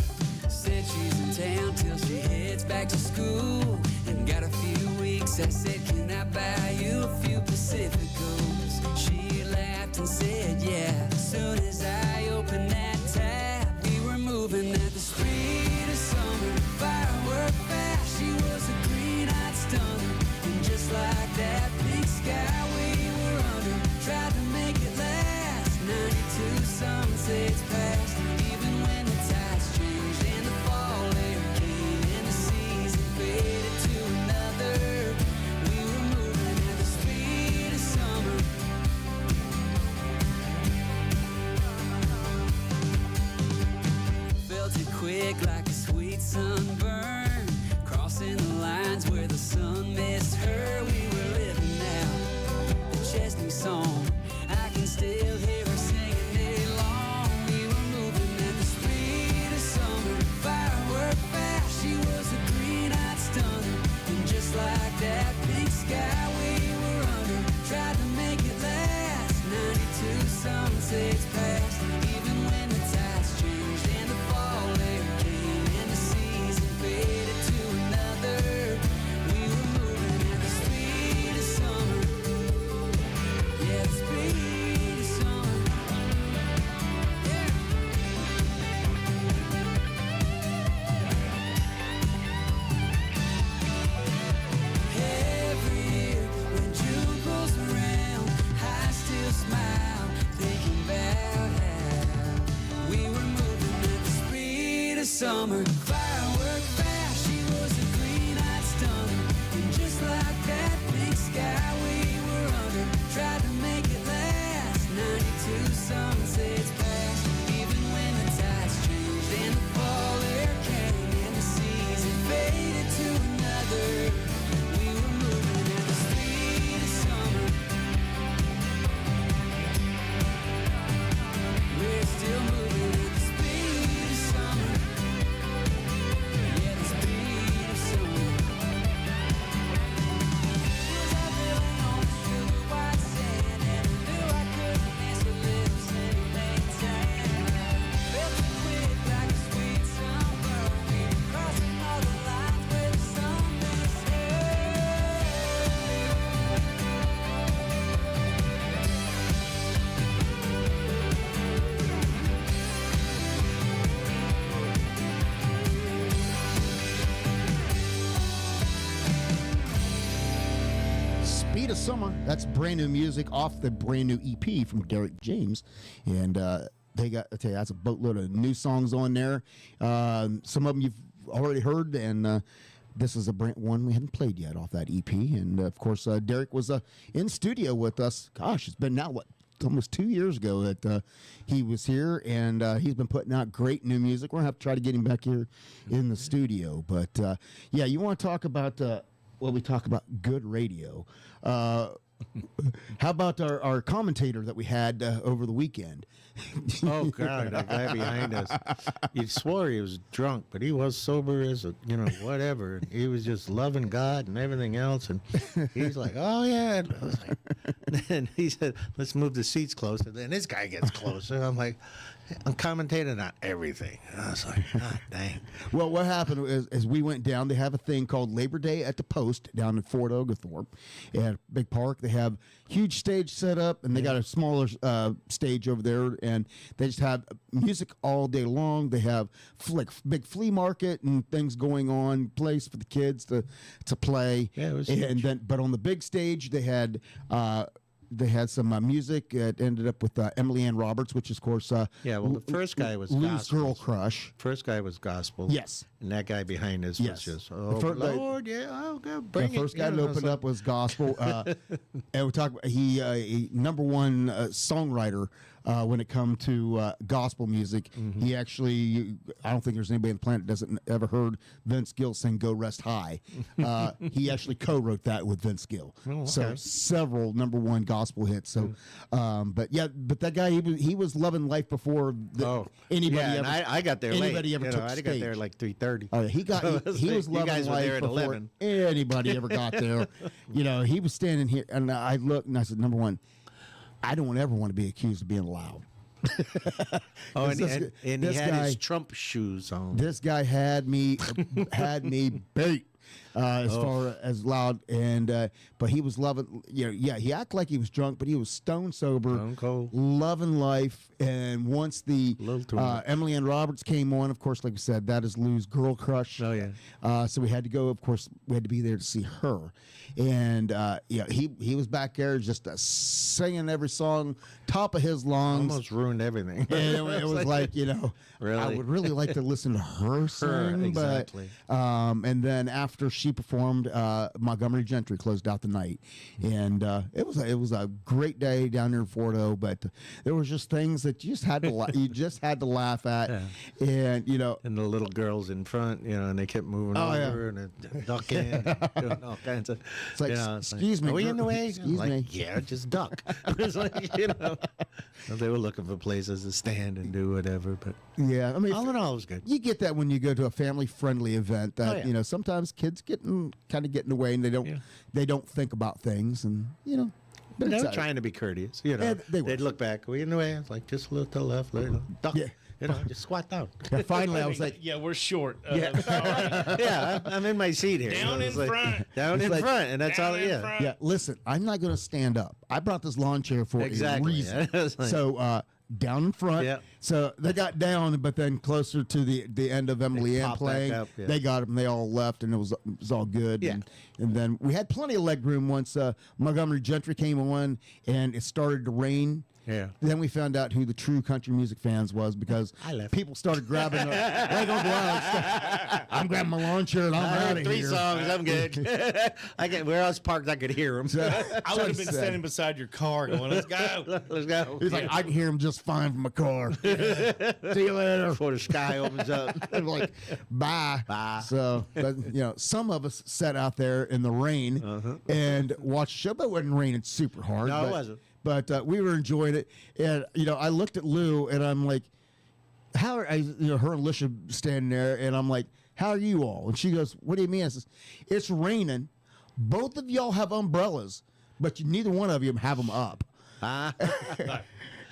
Said she's in town till she heads back to school. And got a few weeks. I said, can I buy you a few Pacificos? She laughed and said, yeah. As soon as I opened that tab, we were moving at the speed of summer. Firework fast, she was a green-eyed stunner. And just like that pink sky we were under, tried to make it last. 92 sunsets past, even when the tides changed and the fall air came and the season faded to another. We were moving at the speed of summer. Felt it quick like a sweet sunburn, crossing the lines where the sun missed her. We were living out the Chesney song. I can still hear her singing day long. We were moving at the speed of summer. Firework fast, she was a green-eyed stunner. And just like that pink sky we were under, tried to make it last. 92 sunsets past, even when the tides changed and the fall air came and the season faded to another. We were moving at the speed of summer. Yeah, the speed of summer. Yeah. Every year when June rolls around, I still smile, thinking about how we were moving at the speed of summer. Firework fast, she was a green-eyed stunner. And just like that pink sky we were under, tried to make it last. 92 sunsets past, even when the tides changed and the fall air came and the season faded to another. We were moving at the speed of summer.
Summer. That's brand new music off the brand new EP from Derek James. And they got, I tell you, that's a boatload of new songs on there. Some of them you've already heard, and this is a brand one we hadn't played yet off that EP. And of course, Derek was in studio with us. Gosh, it's been now, what, almost 2 years ago that he was here, and he's been putting out great new music. We're going to have to try to get him back here in the studio. But yeah, you want to talk about, well, we talk about good radio. How about our commentator that we had over the weekend?
Oh God, that guy behind us. He swore he was drunk, but he was sober as a, whatever. He was just loving God and everything else. And he's like, oh yeah. And I was like, and he said, let's move the seats closer. Then this guy gets closer. I'm like, I'm commentating on everything. And I was like, God dang.
Well, what happened is we went down. They have a thing called Labor Day at the Post down in Fort Oglethorpe at a big park. They have huge stage set up, and they got a smaller stage over there, and they just have music all day long. They have like big flea market and things going on, place for the kids to play.
Yeah, it was
and
huge.
then, but on the big stage, they had some music. It ended up with Emily Ann Roberts, which is, of course,
Yeah, well, the first guy was
Lou's
gospel.
Girl Crush.
First guy was gospel.
Yes.
And that guy behind us
Yes.
was just,
The
oh,
fir-
yeah, oh, God,
The
bring it.
first guy that
I was
opened
like,
up was gospel, and we talk about he number one songwriter when it comes to gospel music.
Mm-hmm.
He actually, I don't think there's anybody on the planet that doesn't ever heard Vince Gill sing "Go Rest High." He actually co-wrote that with Vince Gill.
Oh,
So
okay.
several number one gospel hits. So, but that guy he was loving life before anybody
yeah,
ever.
and I got there
anybody
late.
ever took
I
stage.
got there like 3:30.
He got he was
You
loving
guys were
life
there at
before
11.
anybody ever got there. He was standing here, and I looked and I said, number one, I don't ever want to be accused of being loud.
Oh, and
This
he had
guy-
his Trump shoes on.
This guy had me beat as
Oh.
far as loud, and but he was loving. He acted like he was drunk, but he was stone sober,
Stone cold.
loving life. And once the
Little too much.
Emily Ann Roberts came on, of course, like I said, that is Lou's Girl Crush.
Oh, yeah.
So we had to go. Of course, we had to be there to see her, and he was back there just singing every song, top of his lungs.
Almost ruined everything.
And it was like, I
Really?
would really like to listen to her sing.
exactly.
But, and then after she performed, Montgomery Gentry closed out the night. And it was a great day down there in Fort O, but there was just things that you just had to you just had to laugh at.
Yeah.
And,
And the little girls in front, and they kept moving over and ducking, doing all kinds of.
It's like,
it's
excuse me,
Are we in the
girl-
way?
excuse
I'm like,
me.
Yeah, just duck. It's like, they were looking for places to stand and do whatever. But
yeah, I mean,
all in all, it was good.
you get that when you go to a family-friendly event. That
Oh, yeah.
sometimes kids get in the way, and they don't think about things, and But
They
it's
were
all right.
trying to be courteous,
Yeah, they were.
They'd look back. Are we in the way? I was like, just a little to the left, duck.
Yeah.
Just squat down.
And finally, I was like,
yeah, we're short.
Yeah, I'm in my seat here.
Down in front.
Down in
like-
front, and that's
Down
all.
in
Yeah.
front.
yeah, listen, I'm not going to stand up. I brought this lawn chair for
Exactly.
a reason.
Yeah, it's like-
So down in front.
Yeah.
So they got down, but then closer to the end of Emily
They
Ann
popped back
playing,
up, yeah.
they got them. They all left, and it was all good.
Yeah.
And then we had plenty of leg room once Montgomery Gentry came on, and it started to rain.
Yeah.
Then we found out who the true country music fans was because
I left.
people started grabbing their, they don't go out. I'm grabbing my lawn chair and I'm
I
out
heard
of
3
here.
songs. I'm good. Where else parked? I could hear them.
I would have been standing beside your car going, let's go.
Let's go.
He's like, I can hear him just fine from my car. See you later.
Before the sky opens up.
I'm like, bye.
Bye.
So, but some of us sat out there in the rain and watched the show, but it wasn't raining super hard.
No, it
but,
wasn't.
But we were enjoying it, and I looked at Lou, and I'm like, "How are her and Alicia standing there?" And I'm like, "How are you all?" And she goes, "What do you mean?" I says, "It's raining. Both of y'all have umbrellas, but neither one of you have them up."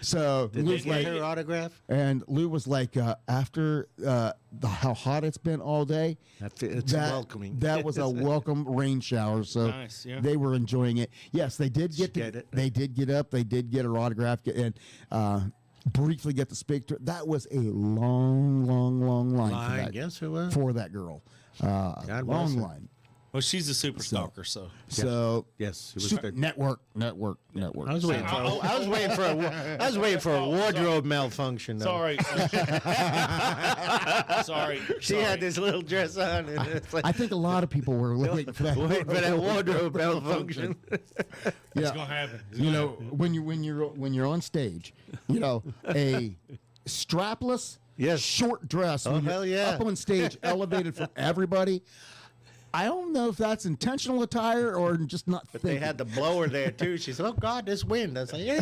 So
Did
Lou's
they
like,
get her autograph?
and Lou was like, after how hot it's been all day,
It's welcoming.
that was a welcome rain shower. So
Nice, yeah.
they were enjoying it. Yes, they did get
Get it.
They did get up. They did get her autograph and briefly get to speak to her. That was a long line for
I
that,
guess it was.
for that girl.
bless
Long
her.
line.
Well, she's a super stalker, so.
So
Yes, it was
she-
good.
network.
I was waiting for a wardrobe malfunction. Though.
Sorry. Sorry.
She had this little dress on, and it's like
I think a lot of people were waiting for that.
waiting for that wardrobe malfunction.
Yeah.
It's gonna happen. It's
You
gonna
know,
happen.
when you're on stage, you know, a strapless,
Yes.
short dress.
Oh,
when you're
hell yeah.
Up on stage, elevated from everybody. I don't know if that's intentional attire or just not
They
thinking.
had the blower there too. She said, "Oh God, this wind." I was like, "Yeah."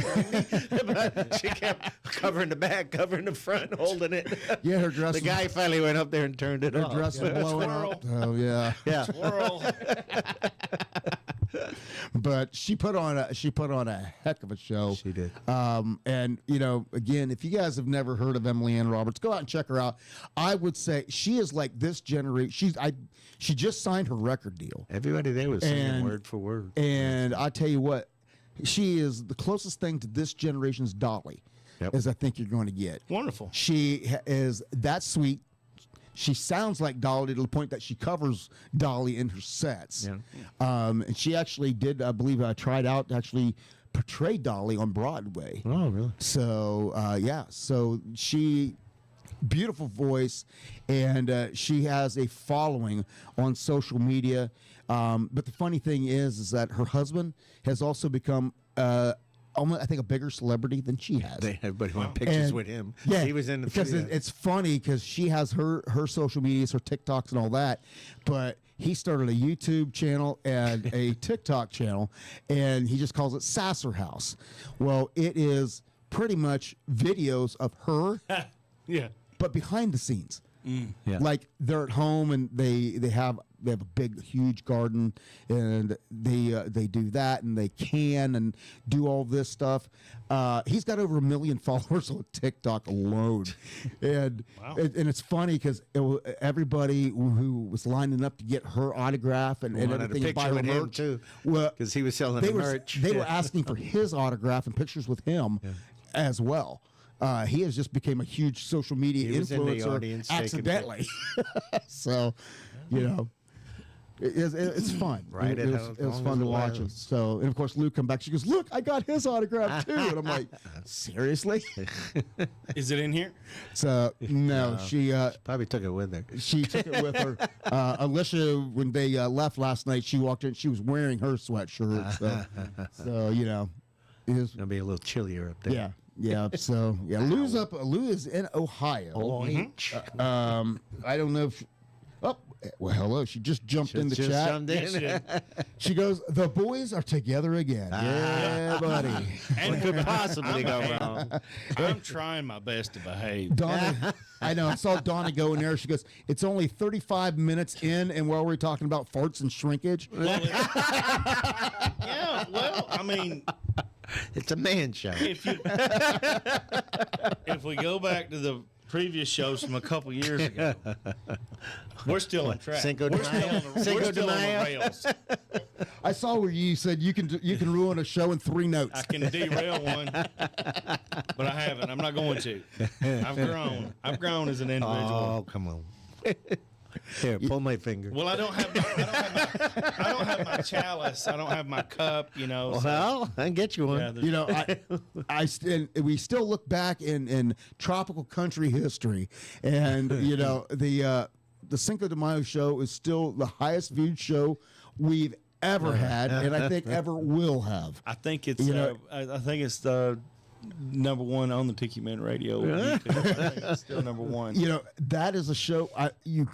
But she kept covering the back, covering the front, holding it.
Yeah, her dress.
The guy finally went up there and turned it
her
off.
dress was blowing up. Oh yeah.
Yeah.
Swirl.
But she put on a heck of a show.
She did.
And you know, again, if you guys have never heard of Emily Ann Roberts, go out and check her out. I would say she is like this generation. She just signed her record deal,
Everybody there was singing
And-
word for word.
and I tell you what, she is the closest thing to this generation's Dolly,
Yep.
as I think you're going to get.
Wonderful.
She is that sweet. She sounds like Dolly to the point that she covers Dolly in her sets.
Yeah.
And she actually did, I believe, tried out to actually portray Dolly on Broadway.
Oh, really?
So yeah, so she, beautiful voice, and she has a following on social media. But the funny thing is that her husband has also become, almost, I think, a bigger celebrity than she has.
Everybody wanted pictures
And-
with him.
Yeah,
He was in the
because it's funny because she has her social medias, her TikToks, and all that, but he started a YouTube channel and a TikTok channel, and he just calls it Sasser House. Well, it is pretty much videos of her,
Yeah.
but behind the scenes.
Yeah.
Like they're at home and they have a big huge garden, and they do that, and they can and do all this stuff. He's got over 1 million followers on TikTok alone, and and it's funny because everybody who was lining up to get her autograph and
Wanted a
everything and buy
picture
her
with him,
merch,
too,
well,
'cause he was selling
they
the
were,
merch.
They were
Yeah.
asking for his autograph and pictures with him as well. He has just became a huge social media
He was in the
influencer
audience taking
accidentally. So, you know, it's fun.
Right,
It
it
was,
how
it was
long
fun
as
to
it
watch it.
lasts.
So, and of course, Lou come back. She goes, "Look, I got his autograph too." And I'm like, "Seriously?"
Is it in here?
So no, she
Probably took it with her.
she took it with her. Alicia, when they left last night, she walked in. She was wearing her sweatshirt. So you know, it is.
It'll be a little chillier up there.
Yeah, yeah. So yeah, Lou's up. Lou is in Ohio. I don't know if. Well, hello. She just jumped in the
Just
chat.
jumped in.
Yes, you did.
She goes, "The boys are together again." Yeah, buddy.
And
What could possibly go wrong?
I'm trying my best to behave.
Donna, I know. I saw Donna go in there. She goes, "It's only 35 minutes in, and while we're talking about farts and shrinkage."
Yeah, well, I mean,
It's a man show.
if we go back to the previous shows from a couple years ago, we're still on track.
Cinco de
we're still
Mayo?
on the,
Cinco
we're
de
still on the
Mayo?
rails.
I saw where you said you can ruin a show in 3 notes.
I can derail one, but I haven't. I'm not going to. I've grown. I've grown as an individual.
Oh, come on. Here, pull my finger.
Well, I don't have my chalice. I don't have my cup. You know. so-
Well, I can get you one.
yeah, there's-
You know, we still look back in tropical country history, and you know the Cinco de Mayo show is still the highest viewed show we've ever had, and I think ever will have.
I think it's.
You know-
I think it's the number one on the Tiki Man Radio. YouTube. I think it's still number one.
You know, that is a show you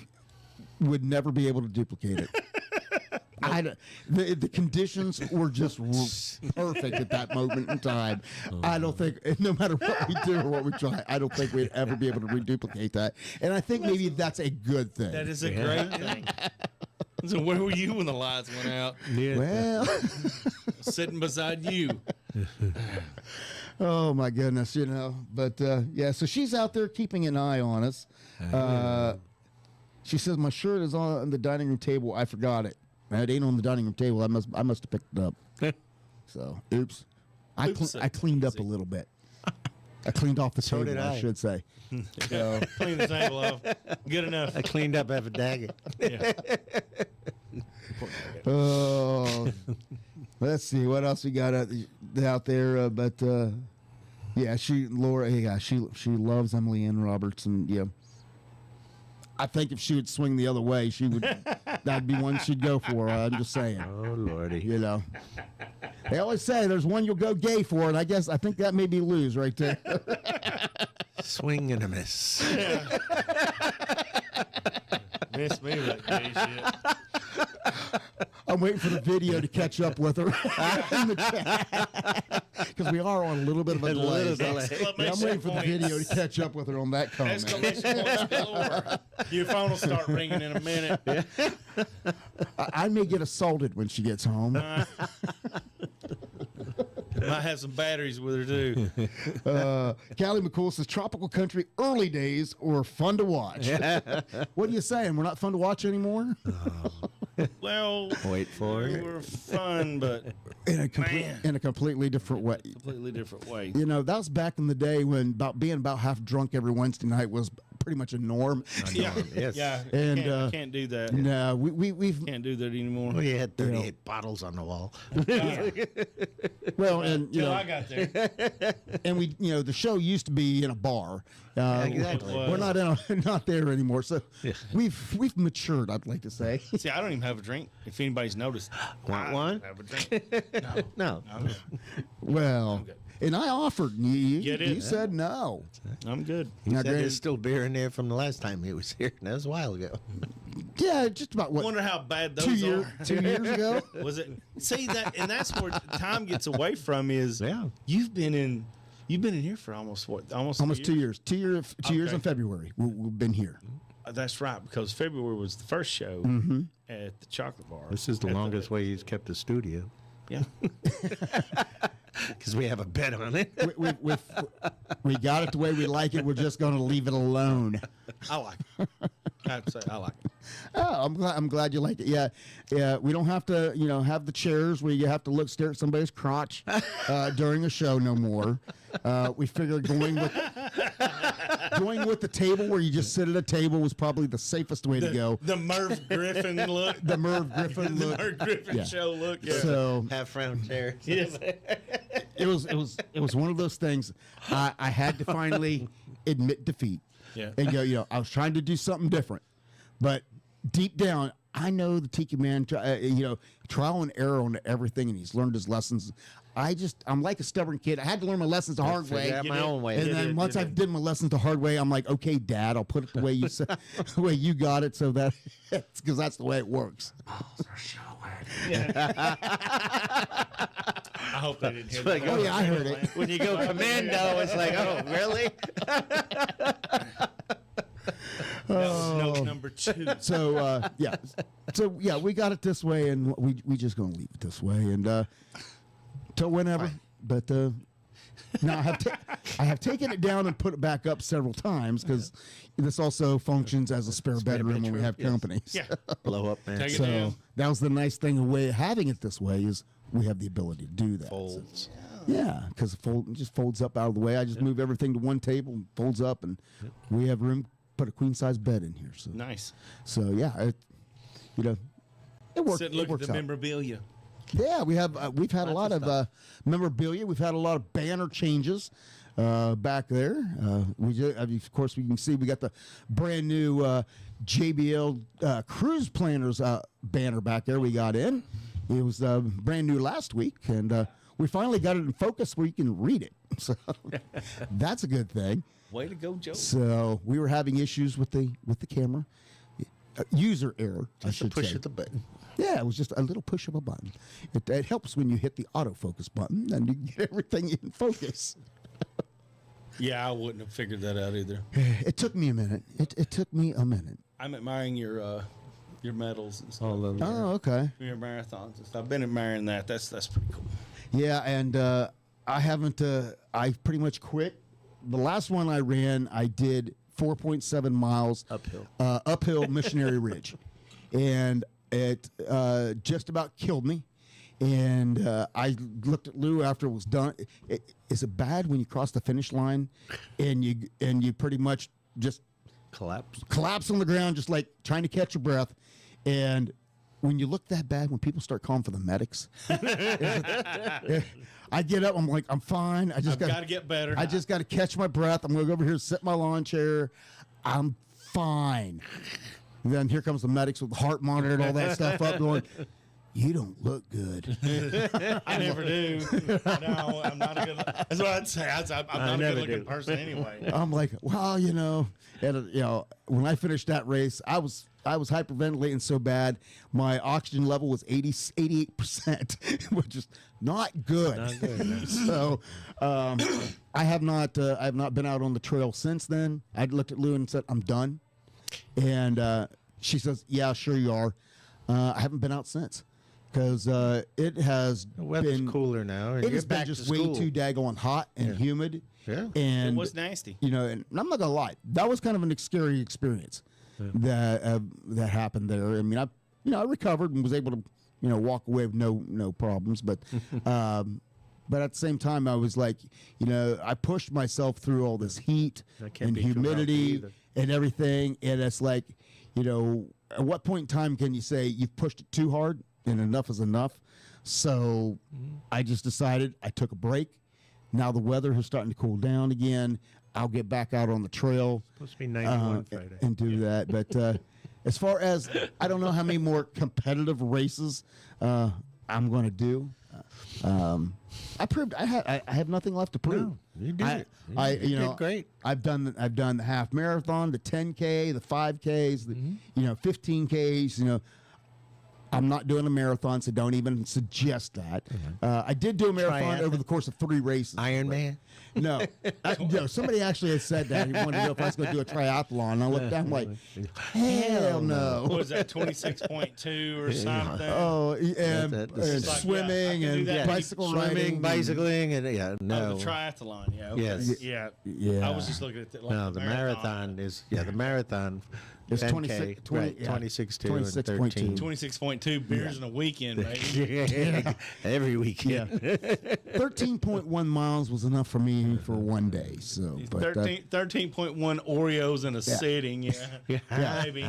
would never be able to duplicate it. The conditions were just perfect at that moment in time. I don't think, no matter what we do or what we try, I don't think we'd ever be able to reduplicate that. And I think maybe that's a good thing.
That is a great thing. So where were you when the lights went out?
Well,
Sitting beside you.
oh my goodness, you know. But yeah, so she's out there keeping an eye on us. She says, "My shirt is on the dining room table. I forgot it. It ain't on the dining room table. I must have picked it up." So, oops. I cleaned up a little bit. I cleaned off the table,
did
I
I.
should say. So,
Clean the table off. Good enough.
I cleaned up after Daggett.
Yeah.
Oh, let's see what else we got out there. Yeah, Laura. Yeah, she loves Emily Ann Roberts, and yeah. I think if she would swing the other way, she would. That'd be one she'd go for. I'm just saying.
Oh Lordy.
You know, they always say there's one you'll go gay for, and I think that may be Lou's right there.
Swing and a miss.
Miss me with that gay shit.
I'm waiting for the video to catch up with her in the chat because we are on a little bit of a delay. Yeah, I'm waiting for the video to catch up with her on that comment.
Exclamation points galore. Your phone will start ringing in a minute.
I may get assaulted when she gets home.
Might have some batteries with her too.
Callie McCool says tropical country early days were fun to watch. What are you saying? We're not fun to watch anymore?
Well,
Wait for
they
it.
were fun, but
in a completely different way.
completely different way.
You know, that was back in the day when being about half drunk every Wednesday night was pretty much a norm.
Yeah,
Yes.
yeah.
And,
You can't do that.
No, we've
Can't do that anymore.
We had 38 bottles on the wall.
well, and you
Till
know,
I got there.
and we, you know, the show used to be in a bar.
Exactly.
We're not there anymore. So we've matured, I'd like to say.
See, I don't even have a drink. If anybody's noticed,
Want
I
one?
don't have a drink.
No.
Well, and I offered, and you
Get in.
said no.
I'm good.
He
Now,
said
granted-
there's still beer in there from the last time he was here. That was a while ago.
Yeah, just about
I
what
wonder how bad those
2 years
are.
2 years ago.
Was it? See that, and that's where time gets away from. Is
Yeah.
you've been in here for almost
2 years. 2 years. 2 years
Okay.
in February. We've been here.
That's right, because February was the first show at the Chocolate Bar.
This is the longest way he's kept the studio
Yeah.
because we have a bet on it.
We got it the way we like it. We're just going to leave it alone.
I like it. I have to say, I like it.
Oh, I'm glad you liked it. Yeah. We don't have to, have the chairs where you have to stare at somebody's crotch during a show no more. We figured going with the table where you just sit at a table was probably the safest way to go.
The Merv Griffin look.
The Merv Griffin
The
look.
Merv Griffin
Yeah.
show look. Yeah.
So
Half round chair.
yes.
it was one of those things. I had to finally admit defeat.
Yeah.
And go, I was trying to do something different, but deep down, I know the Tiki Man, trial and error on everything, and he's learned his lessons. I'm like a stubborn kid. I had to learn my lessons the hard way.
Figure out my own way.
And
You
then
did,
once
you
I
did.
did my lessons the hard way, I'm like, okay, Dad, I'll put it the way you said, the way you got it, so that because that's the way it works.
I hope they didn't hear
like,
that.
Oh yeah, I heard it.
When you go commando, it's like, oh, really?
That was note number 2.
So we got it this way, and we just gonna leave it this way, and till whenever. But now I have taken it down and put it back up several times because this also functions as a spare bedroom when we have company.
Yeah.
Blow up, man.
Take it
So
down.
that was the nice thing of having it this way is we have the ability to do that.
Folds.
Yeah, because it just folds up out of the way. I just move everything to one table and folds up, and we have room. Put a queen size bed in here. So
Nice.
So yeah, it works.
Sit and
It
look at
works
the
out.
memorabilia.
Yeah, we've had a lot of memorabilia. We've had a lot of banner changes back there. Of course, we can see we got the brand new JBL Cruise Planners banner back there. We got in. It was brand new last week, and we finally got it in focus where you can read it. So that's a good thing.
Way to go, Joe.
So we were having issues with the camera. User error, I
Just a
should
push
say.
of the button.
Yeah, it was just a little push of a button. It helps when you hit the autofocus button and you get everything in focus.
Yeah, I wouldn't have figured that out either.
It took me a minute. It took me a minute.
I'm admiring your medals and stuff.
All over.
Oh, okay.
Your marathons and stuff. I've been admiring that. That's pretty cool.
Yeah, and I haven't. I pretty much quit. The last one I ran, I did 4.7 miles uphill Missionary Ridge, and it just about killed me. And I looked at Lou after it was done. Is it bad when you cross the finish line and you pretty much just
Collapse.
collapse on the ground, just like trying to catch your breath? And when you look that bad, when people start calling for the medics, I get up. I'm like, I'm fine. I just
got to get better.
I just got to catch my breath. I'm going to go over here, sit in my lawn chair. I'm fine. And then here comes the medics with the heart monitor and all that stuff up, going, "You don't look good."
I never do. No, I'm not a good. That's what I'd say. I'm not a good-looking person anyway.
I'm like, well, and when I finished that race, I was hyperventilating so bad, my oxygen level was 88%, which is not good.
Not good, no.
So I have not been out on the trail since then. I looked at Lou and said, "I'm done," and she says, "Yeah, sure you are." I haven't been out since because it has
The weather's
been
cooler now. And
It
you're
has been
back
just
to
way
school.
too daggone hot and humid.
Yeah.
And
It was nasty.
and I'm not gonna lie, that was kind of an scary experience that happened there. I mean, I recovered and was able to walk away with no problems, but but at the same time, I was like, I pushed myself through all this heat
That can't
and
be too healthy
humidity
either.
and everything, and it's like, at what point in time can you say you've pushed it too hard and enough is enough? So I just decided, I took a break. Now the weather is starting to cool down again. I'll get back out on the trail
Supposed to be 91 Friday.
and do that. But as far as, I don't know how many more competitive races I'm going to do. I proved I have nothing left to prove.
No, you did
I
it. You did great.
I've done the half marathon, the 10K, the 5Ks, the 15Ks. I'm not doing a marathon, so don't even suggest that. I did do a marathon
Triathlon?
over the course of 3 races.
Iron Man.
No, somebody actually had said that. He wanted to know if I was going to do a triathlon. And I looked down like, hell
What
no.
was that, 26.2 or something?
Oh, and
That-
and
like,
swimming
yeah, I can do
and
that.
bicycle
Swimming,
riding.
bicycling, and
Oh,
no.
the triathlon, yeah. Okay.
Yes.
Yeah.
Yeah.
I was just looking at like
No, the marathon is the marathon.
It's
10K,
26, 20,
right,
yeah.
26.2 and
26.2.
13.
26.2 beers in a weekend, baby.
Every weekend.
13.1 miles was enough for me for one day. So, but
13.1 Oreos in a sitting, yeah. Maybe.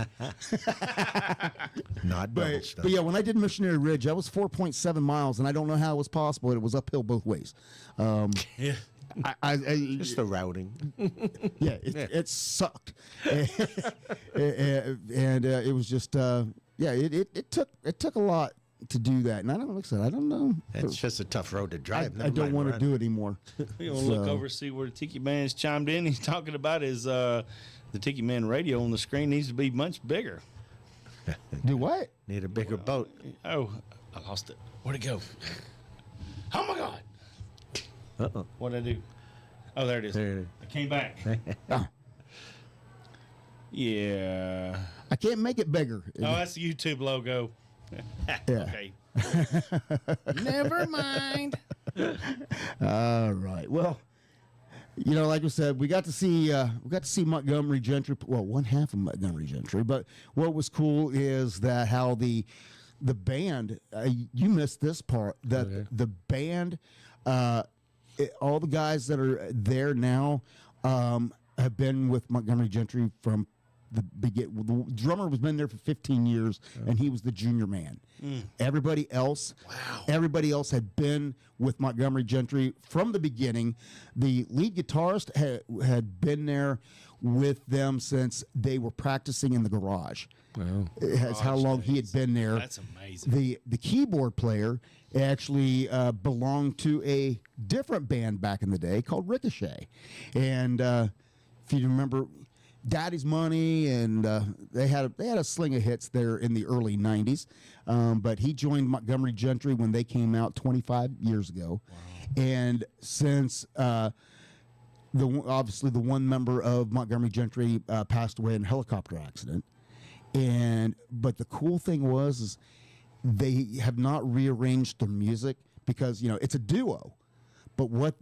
Not double stuff.
but yeah, when I did Missionary Ridge, I was 4.7 miles, and I don't know how it was possible. It was uphill both ways.
Yeah.
I
Just the routing.
yeah, it sucked, and it was just it took a lot to do that, and I don't know.
It's just a tough road to drive.
I don't want to do it anymore.
We're going to look over, see where the Tiki Man's chimed in. He's talking about his the Tiki Man radio on the screen needs to be much bigger.
Do what?
Need a bigger boat.
Oh, I lost it. Where'd it go? Oh, my God.
Uh-oh.
What'd I do? Oh, there it is.
There it is.
I came back.
Oh,
Yeah.
I can't make it bigger.
Oh, that's the YouTube logo.
Yeah.
Okay. Never mind.
All right. Well, like I said, we got to see Montgomery Gentry. Well, one half of Montgomery Gentry. But what was cool is that how the band. You missed this part. That the band. All the guys that are there now have been with Montgomery Gentry from the beginning. The drummer was been there for 15 years, and he was the junior man. Everybody else had been with Montgomery Gentry from the beginning. The lead guitarist had been there with them since they were practicing in the garage.
Wow.
That's how long he had been there.
That's amazing.
The keyboard player actually belonged to a different band back in the day called Ricochet, and if you remember, Daddy's Money, and they had a sling of hits there in the early '90s. But he joined Montgomery Gentry when they came out 25 years ago, and since obviously the one member of Montgomery Gentry passed away in a helicopter accident, but the cool thing was they have not rearranged their music because it's a duo, but what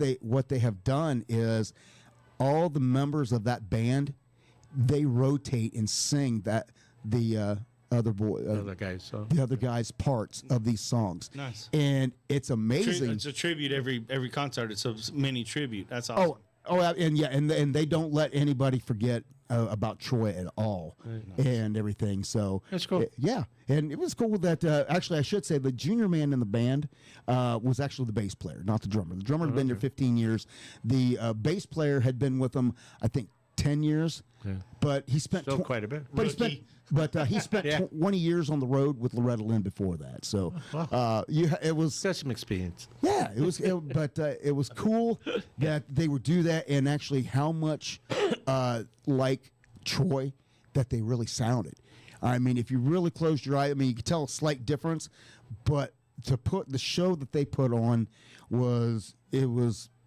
they have done is all the members of that band, they rotate and sing the other guy's parts of these songs.
Nice.
And it's amazing.
It's a tribute every concert. It's a mini tribute. That's awesome.
And they don't let anybody forget about Troy at all and everything. So
That's cool.
Yeah, and it was cool that actually I should say the junior man in the band was actually the bass player, not the drummer. The drummer had been there 15 years. The bass player had been with them, I think, 10 years.
Yeah.
But he spent
Still quite a bit.
But he spent
Yeah.
20 years on the road with Loretta Lynn before that. So it was
Got some experience.
yeah, it was, but it was cool that they would do that, and actually how much like Troy that they really sounded. I mean, if you really closed your eye, I mean, you could tell a slight difference, but to put the show that they put on was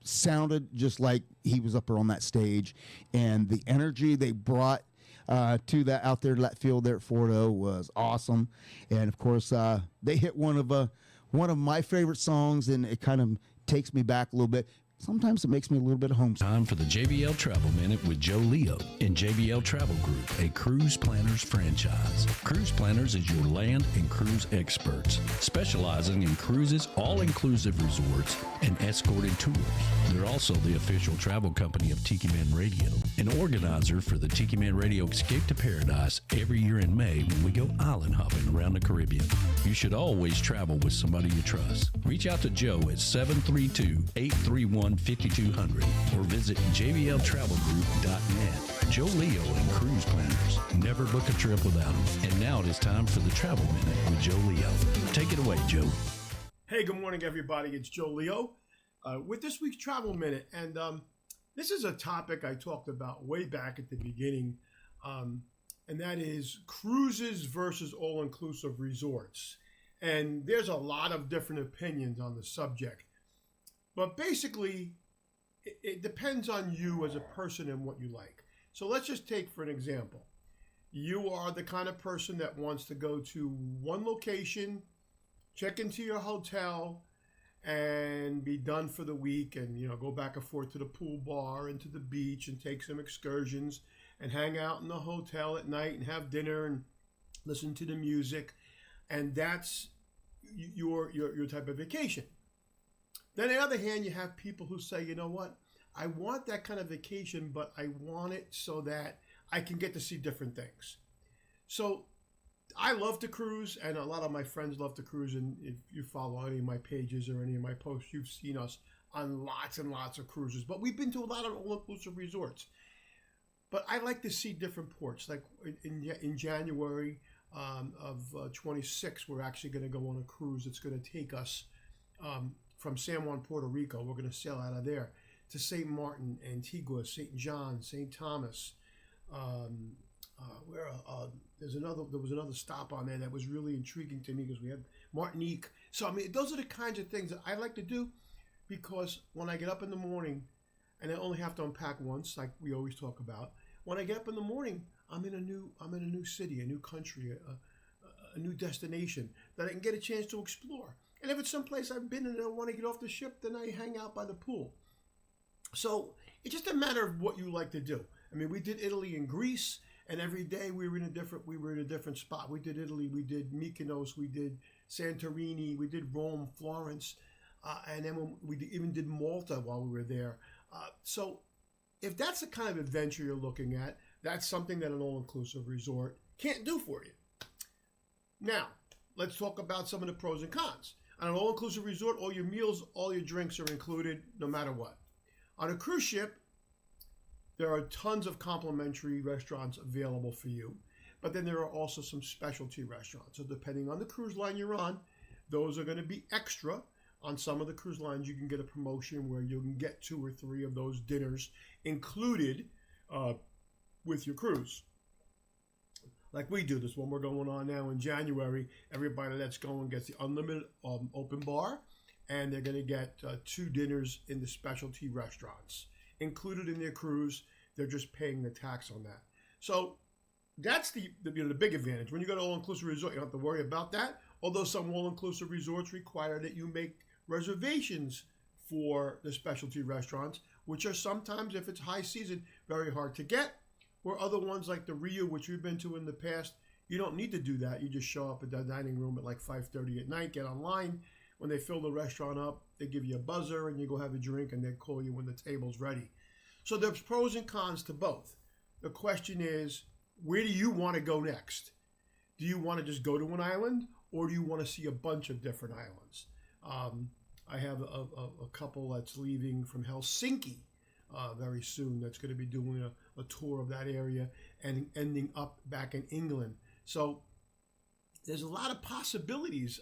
sounded just like he was up there on that stage, and the energy they brought to that out there to that field there at Fordo was awesome. And of course, they hit one of my favorite songs, and it kind of takes me back a little bit. Sometimes it makes me a little bit homesick.
Time for the JBL Travel Minute with Joe Leo in JBL Travel Group, a cruise planners franchise. Cruise Planners is your land and cruise experts, specializing in cruises, all-inclusive resorts, and escorted tours. They're also the official travel company of Tiki Man Radio, an organizer for the Tiki Man Radio Escape to Paradise every year in May when we go island hopping around the Caribbean. You should always travel with somebody you trust. Reach out to Joe at 732-831-5200 or visit jbltravelgroup.net. Joe Leo and Cruise Planners. Never book a trip without them. And now it is time for the Travel Minute with Joe Leo. Take it away, Joe.
Hey, good morning, everybody. It's Joe Leo with this week's Travel Minute. And this is a topic I talked about way back at the beginning, and that is cruises versus all-inclusive resorts. And there's a lot of different opinions on the subject. But basically, it depends on you as a person and what you like. So let's just take for an example. You are the kind of person that wants to go to one location, check into your hotel, and be done for the week, and go back and forth to the pool bar and to the beach and take some excursions and hang out in the hotel at night and have dinner and listen to the music. And that's your type of vacation. Then on the other hand, you have people who say, you know what, I want that kind of vacation, but I want it so that I can get to see different things. So I love to cruise, and a lot of my friends love to cruise. And if you follow any of my pages or any of my posts, you've seen us on lots and lots of cruises. But we've been to a lot of all-inclusive resorts. But I like to see different ports. Like in January of 26, we're actually going to go on a cruise. It's going to take us from San Juan, Puerto Rico. We're going to sail out of there to St. Martin, Antigua, St. John, St. Thomas. There was another stop on there that was really intriguing to me because we had Martinique. So, I mean, those are the kinds of things that I like to do, because when I get up in the morning, and I only have to unpack once, like we always talk about, when I get up in the morning, I'm in a new city, a new country, a new destination that I can get a chance to explore. And if it's someplace I've been and I don't want to get off the ship, then I hang out by the pool. So it's just a matter of what you like to do. I mean, we did Italy and Greece, and every day we were in a different spot. We did Italy, we did Mykonos, we did Santorini, we did Rome, Florence, and then we even did Malta while we were there. So if that's the kind of adventure you're looking at, that's something that an all-inclusive resort can't do for you. Now, let's talk about some of the pros and cons. On an all-inclusive resort, all your meals, all your drinks are included no matter what. On a cruise ship, there are tons of complimentary restaurants available for you, but then there are also some specialty restaurants. So depending on the cruise line you're on, those are going to be extra. On some of the cruise lines, you can get a promotion where you can get 2 or 3 of those dinners included with your cruise. Like we do this one we're going on now in January. Everybody that's going gets the unlimited open bar, and they're going to get 2 dinners in the specialty restaurants included in their cruise. They're just paying the tax on that. So that's the big advantage. When you go to all-inclusive resort, you don't have to worry about that. Although some all-inclusive resorts require that you make reservations for the specialty restaurants, which are sometimes, if it's high season, very hard to get. Where other ones like the Rio, which we've been to in the past, you don't need to do that. You just show up at the dining room at like 5:30 at night, get online. When they fill the restaurant up, they give you a buzzer and you go have a drink, and they call you when the table's ready. So there's pros and cons to both. The question is, where do you want to go next? Do you want to just go to an island, or do you want to see a bunch of different islands? I have a couple that's leaving from Helsinki very soon. That's going to be doing a tour of that area and ending up back in England. So there's a lot of possibilities,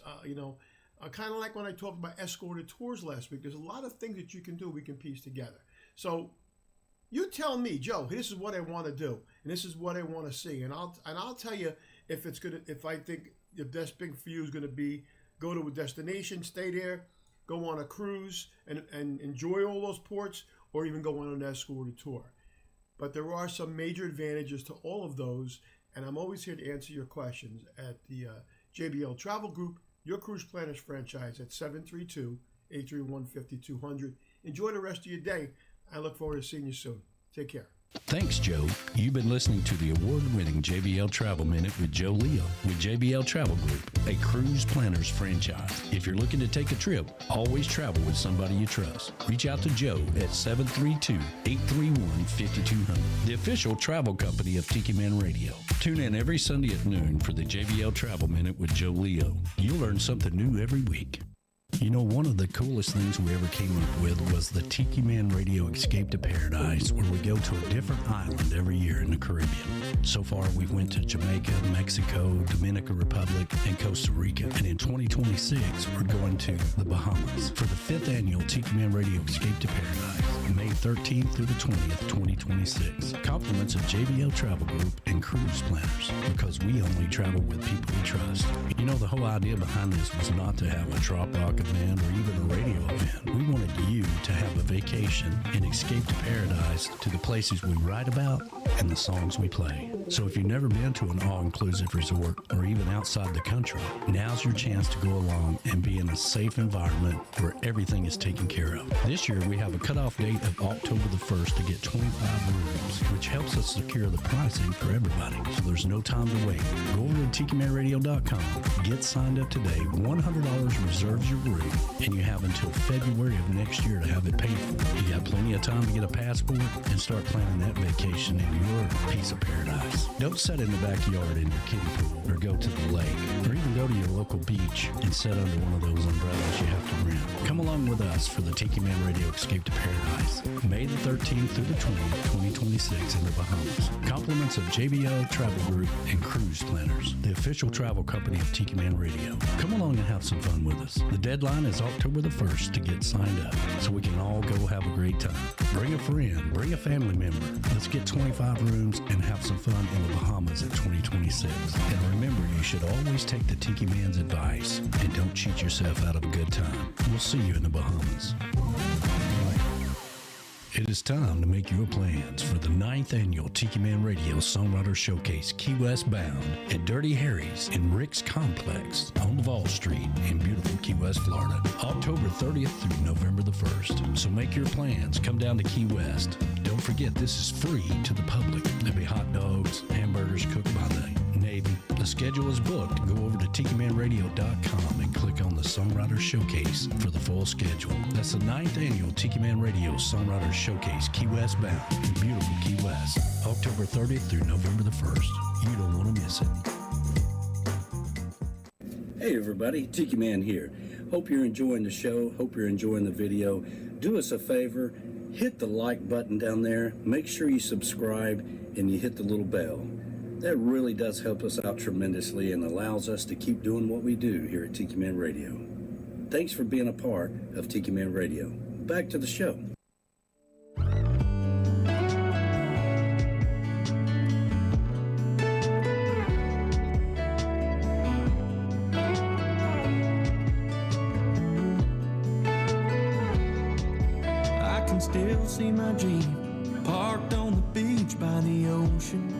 kind of like when I talked about escorted tours last week. There's a lot of things that you can do, we can piece together. So you tell me, Joe, this is what I want to do, and this is what I want to see, and I'll tell you if it's gonna, if I think the best thing for you is going to be go to a destination, stay there, go on a cruise, and enjoy all those ports, or even go on an escorted tour. But there are some major advantages to all of those, and I'm always here to answer your questions at the JBL Travel Group, your cruise planners franchise at 732-831-5200. Enjoy the rest of your day. I look forward to seeing you soon. Take care.
Thanks, Joe. You've been listening to the award-winning JBL Travel Minute with Joe Leo with JBL Travel Group, a cruise planners franchise. If you're looking to take a trip, always travel with somebody you trust. Reach out to Joe at 732-831-5200, the official travel company of Tiki Man Radio. Tune in every Sunday at noon for the JBL Travel Minute with Joe Leo. You'll learn something new every week. You know, one of the coolest things we ever came up with was the Tiki Man Radio Escape to Paradise, where we go to a different island every year in the Caribbean. So far, we went to Jamaica, Mexico, Dominican Republic, and Costa Rica. And in 2026, we're going to the Bahamas for the 5th annual Tiki Man Radio Escape to Paradise, May 13th through the 20th, 2026. Compliments of JBL Travel Group and Cruise Planners, because we only travel with people we trust. You know, the whole idea behind this was not to have a drop rock event or even a radio event. We wanted you to have a vacation and escape to paradise, to the places we write about and the songs we play. So if you've never been to an all-inclusive resort or even outside the country, now's your chance to go along and be in a safe environment where everything is taken care of. This year we have a cutoff date of October the 1st to get 25 rooms, which helps us secure the pricing for everybody. So there's no time to wait. Go over to TikiManRadio.com, get signed up today. $100 reserves your room, and you have until February of next year to have it paid for. You got plenty of time to get a passport and start planning that vacation in your piece of paradise. Don't sit in the backyard in your kiddie pool, or go to the lake, or even go to your local beach and sit under one of those umbrellas you have to rent. Come along with us for the Tiki Man Radio Escape to Paradise, May the 13th through the 20th, 2026 in the Bahamas. Compliments of JBL Travel Group and Cruise Planners, the official travel company of Tiki Man Radio. Come along and have some fun with us. The deadline is October the 1st to get signed up, so we can all go have a great time. Bring a friend, bring a family member. Let's get 25 rooms and have some fun in the Bahamas in 2026. And remember, you should always take the Tiki Man's advice and don't cheat yourself out of a good time. We'll see you in the Bahamas. It is time to make your plans for the 9th annual Tiki Man Radio Songwriter Showcase Key West Bound at Dirty Harry's in Rick's Complex on Duval Street in beautiful Key West, Florida, October 30th through November the 1st. So make your plans. Come down to Key West. Don't forget, this is free to the public. There'll be hot dogs, hamburgers cooked by the Navy. The schedule is booked. Go over to TikiManRadio.com and click on the Songwriter Showcase for the full schedule. That's the 9th annual Tiki Man Radio Songwriter Showcase Key West Bound in beautiful Key West, October 30th through November the 1st. You don't want to miss it.
Hey everybody, Tiki Man here. Hope you're enjoying the show. Hope you're enjoying the video. Do us a favor, hit the like button down there. Make sure you subscribe and you hit the little bell. That really does help us out tremendously and allows us to keep doing what we do here at Tiki Man Radio. Thanks for being a part of Tiki Man Radio. Back to the show.
I can still see my Jeep parked on the beach by the ocean.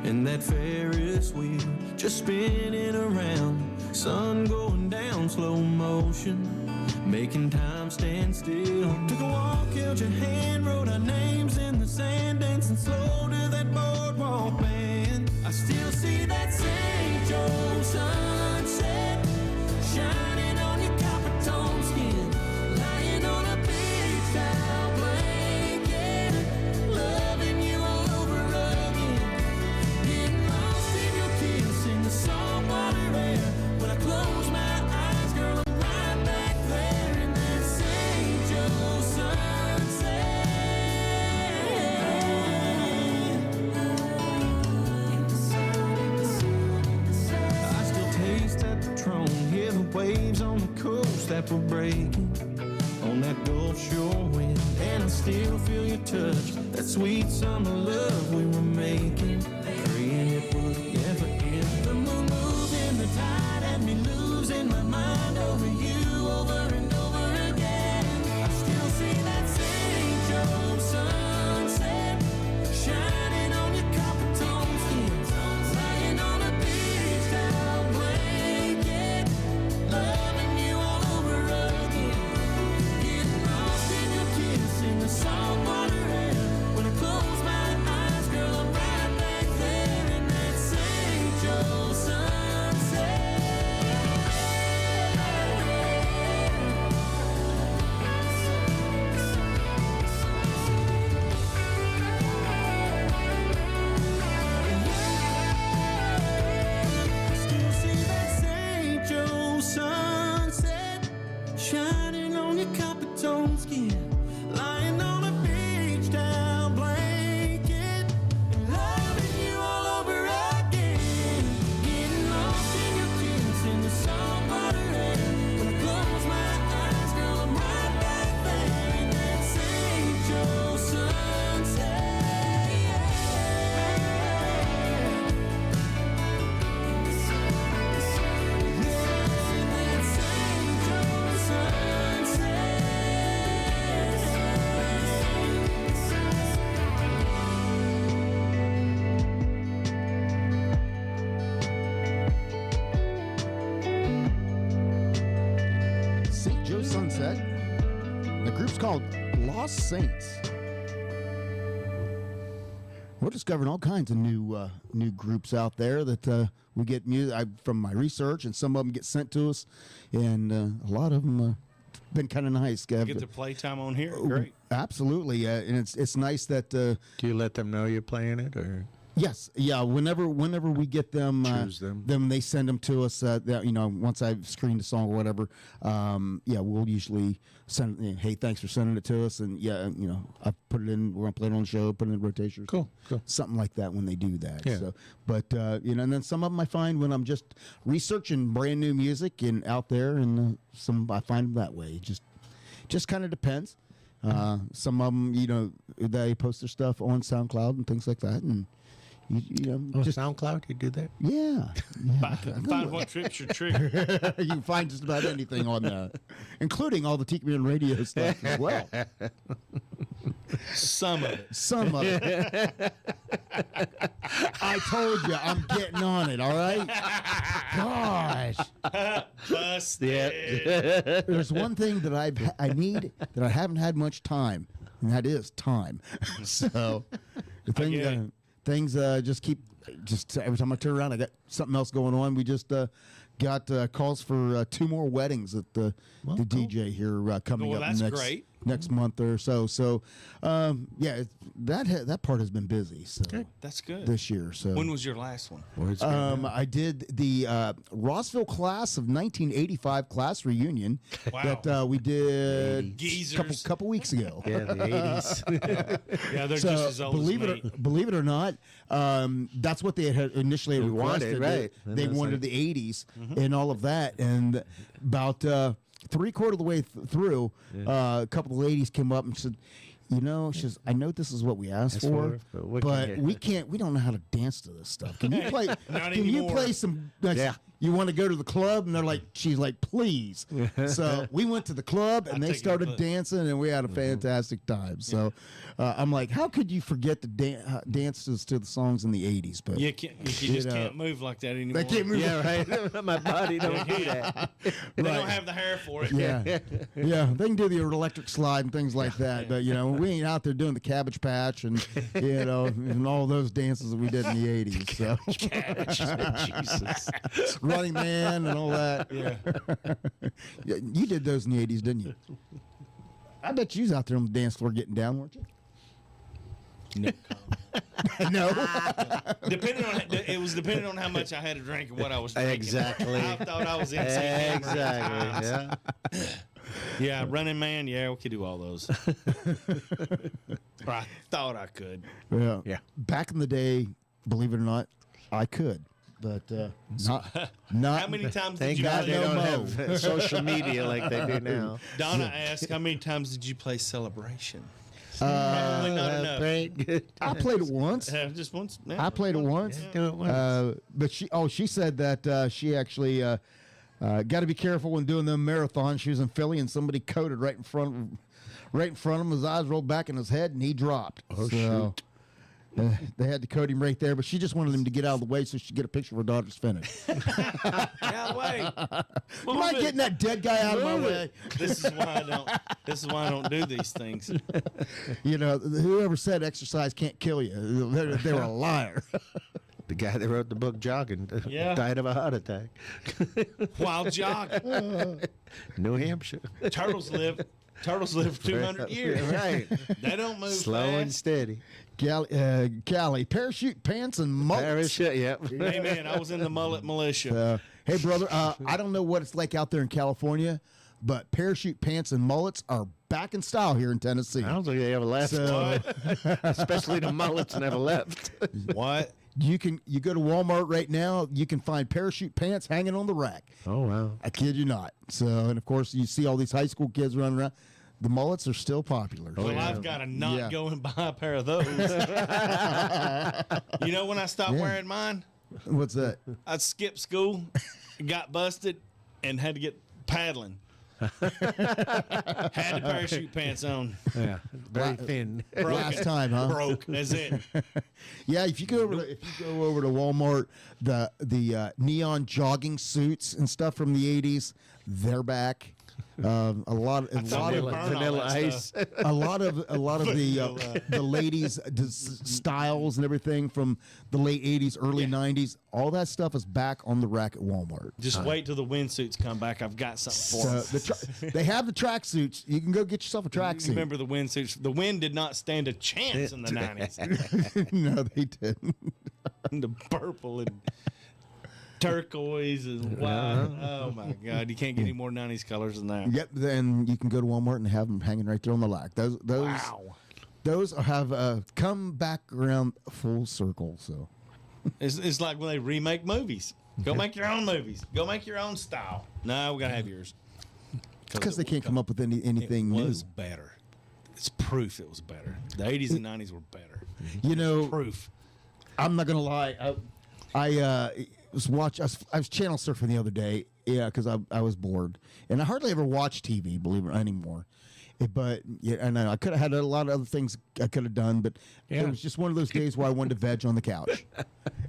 And that Ferris wheel just spinning around, sun going down slow motion, making time stand still. Took a walk, held your hand, wrote our names in the sand, dancing slow to that boardwalk band. I still see that St. Joe sunset shining on your copper tone skin, lying on a beach towel blanket, loving you all over again. that we're breaking on that Gulf Shore wind, and I still feel your touch, that sweet summer love we were making, praying it would never end. The moon moving, the tide had me losing my mind over you, over and over again. I still see that St. Joe sunset shining on your copper tone skin, lying on a beach towel blanket, loving you all over again, getting lost in your kiss in the salt water air. When I close my eyes, girl, I'm right back there in that St. Joe sunset. Still see that St. Joe sunset shining on your copper tone skin, lying on a beach towel blanket, and loving you all over again, getting lost in your kiss in the salt water air. When I close my eyes, girl, I'm right back there in that St. Joe sunset.
St. Joe Sunset. The group's called Lost Saints. We're discovering all kinds of new groups out there that we get music from my research, and some of them get sent to us, and a lot of them been kind of nice.
Get their playtime on here. Great.
Absolutely, and it's nice that.
Do you let them know you're playing it, or?
Yes, yeah. Whenever we get them,
Choose them.
then they send them to us. Once I've screened the song or whatever, we'll usually send. Hey, thanks for sending it to us, and I put it in. We're gonna play it on the show. Put it in rotation.
Cool.
Something like that when they do that.
Yeah.
So, but and then some of them I find when I'm just researching brand new music and out there, and some I find them that way. Just kind of depends. Some of them, they post their stuff on SoundCloud and things like that, and.
Just SoundCloud, you do that?
Yeah.
Find what trips your trigger.
You can find just about anything on that, including all the Tiki Man Radio stuff as well.
Some of it.
Some of it. I told you, I'm getting on it, all right? Gosh.
Busted.
There's one thing that I need that I haven't had much time, and that is time. So the thing things just keep every time I turn around, I got something else going on. We just got calls for 2 more weddings at the DJ here coming up next month or so. So that part has been busy. So
that's good
this year. So
when was your last one?
I did the Rossville class of 1985 class reunion that we did a couple weeks ago.
Yeah, the 80s.
Yeah, they're just as old
believe
as me.
Believe it or not, that's what they had initially requested.
Right?
They wanted the 80s and all of that, and about 3/4 of the way through, a couple of ladies came up and said, she says, I know this is what we asked for, but we don't know how to dance to this stuff. Can you play? You play some? You want to go to the club? And she's like, please. So we went to the club and they started dancing, and we had a fantastic time. So I'm like, how could you forget the dances to the songs in the 80s? But
you just can't move like that anymore.
They can't move.
Yeah, right. My body don't do that.
They don't have the hair for it.
Yeah, they can do the electric slide and things like that, but we ain't out there doing the Cabbage Patch and and all those dances that we did in the 80s. So
Jesus.
Running Man and all that. Yeah, you did those in the 80s, didn't you? I bet you was out there on the dance floor getting down, weren't you?
No.
No.
It was depending on how much I had to drink and what I was drinking.
Exactly.
I thought I was in.
Exactly. Yeah.
Yeah, Running Man. Yeah, we could do all those. Or I thought I could.
Yeah. Back in the day, believe it or not, I could. but not.
How many times did
Thank
you
God
play?
they don't have social media like they do now.
Donna asked, how many times did you play Celebration? Probably not enough.
Great, good.
I played it once.
Just once. Yeah,
I played it once.
Do it once.
But she said that she actually got to be careful when doing the marathon. She was in Philly and somebody coded right in front of him. His eyes rolled back in his head and he dropped.
Oh, shoot.
They had to code him right there, but she just wanted him to get out of the way so she could get a picture of her daughter's finish.
Out way.
Am I getting that dead guy out of my way?
This is why I don't do these things.
You know, whoever said exercise can't kill you, they were a liar.
The guy that wrote the book Jogging died of a heart attack.
While jogging.
New Hampshire.
Turtles live 200 years.
Right.
They don't move
Slow and
fast.
steady.
Callie, parachute pants and mullets.
Parachute, yep.
Hey, man, I was in the mullet militia.
Hey, brother, I don't know what it's like out there in California, but parachute pants and mullets are back in style here in Tennessee.
I don't think they ever left.
So,
Especially the mullets never left.
What?
you go to Walmart right now, you can find parachute pants hanging on the rack.
Oh, wow.
I kid you not. So, and of course, you see all these high school kids running around. The mullets are still popular.
Well, I've got to not go and buy a pair of those. You know when I stopped wearing mine?
What's that?
I skipped school, got busted, and had to get paddling. Had the parachute pants on.
Yeah. Very thin.
Last time, huh?
Broke. That's it.
Yeah, if you go over to Walmart, the neon jogging suits and stuff from the 80s, they're back. A lot of
Vanilla Ice.
a lot of the ladies' styles and everything from the late 80s, early 90s, all that stuff is back on the rack at Walmart.
Just wait till the windsuits come back. I've got something for them.
They have the track suits. You can go get yourself a track suit.
Remember the windsuits? The wind did not stand a chance in the 90s.
No, they didn't.
The purple and turquoise and white. Oh my God! You can't get any more '90s colors than that.
Yep. Then you can go to Walmart and have them hanging right there on the rack. Those have come back around full circle. So
it's like when they remake movies. Go make your own movies. Go make your own style. No, we gotta have yours.
because they can't come up with anything
It
new.
was better. It's proof it was better. The 80s and 90s were better.
You know,
Proof.
I'm not gonna lie. I was channel surfing the other day, because I was bored, and I hardly ever watch TV, believe it anymore. But yeah, I know I could have had a lot of other things I could have done, but it was just one of those days where I wanted to veg on the couch,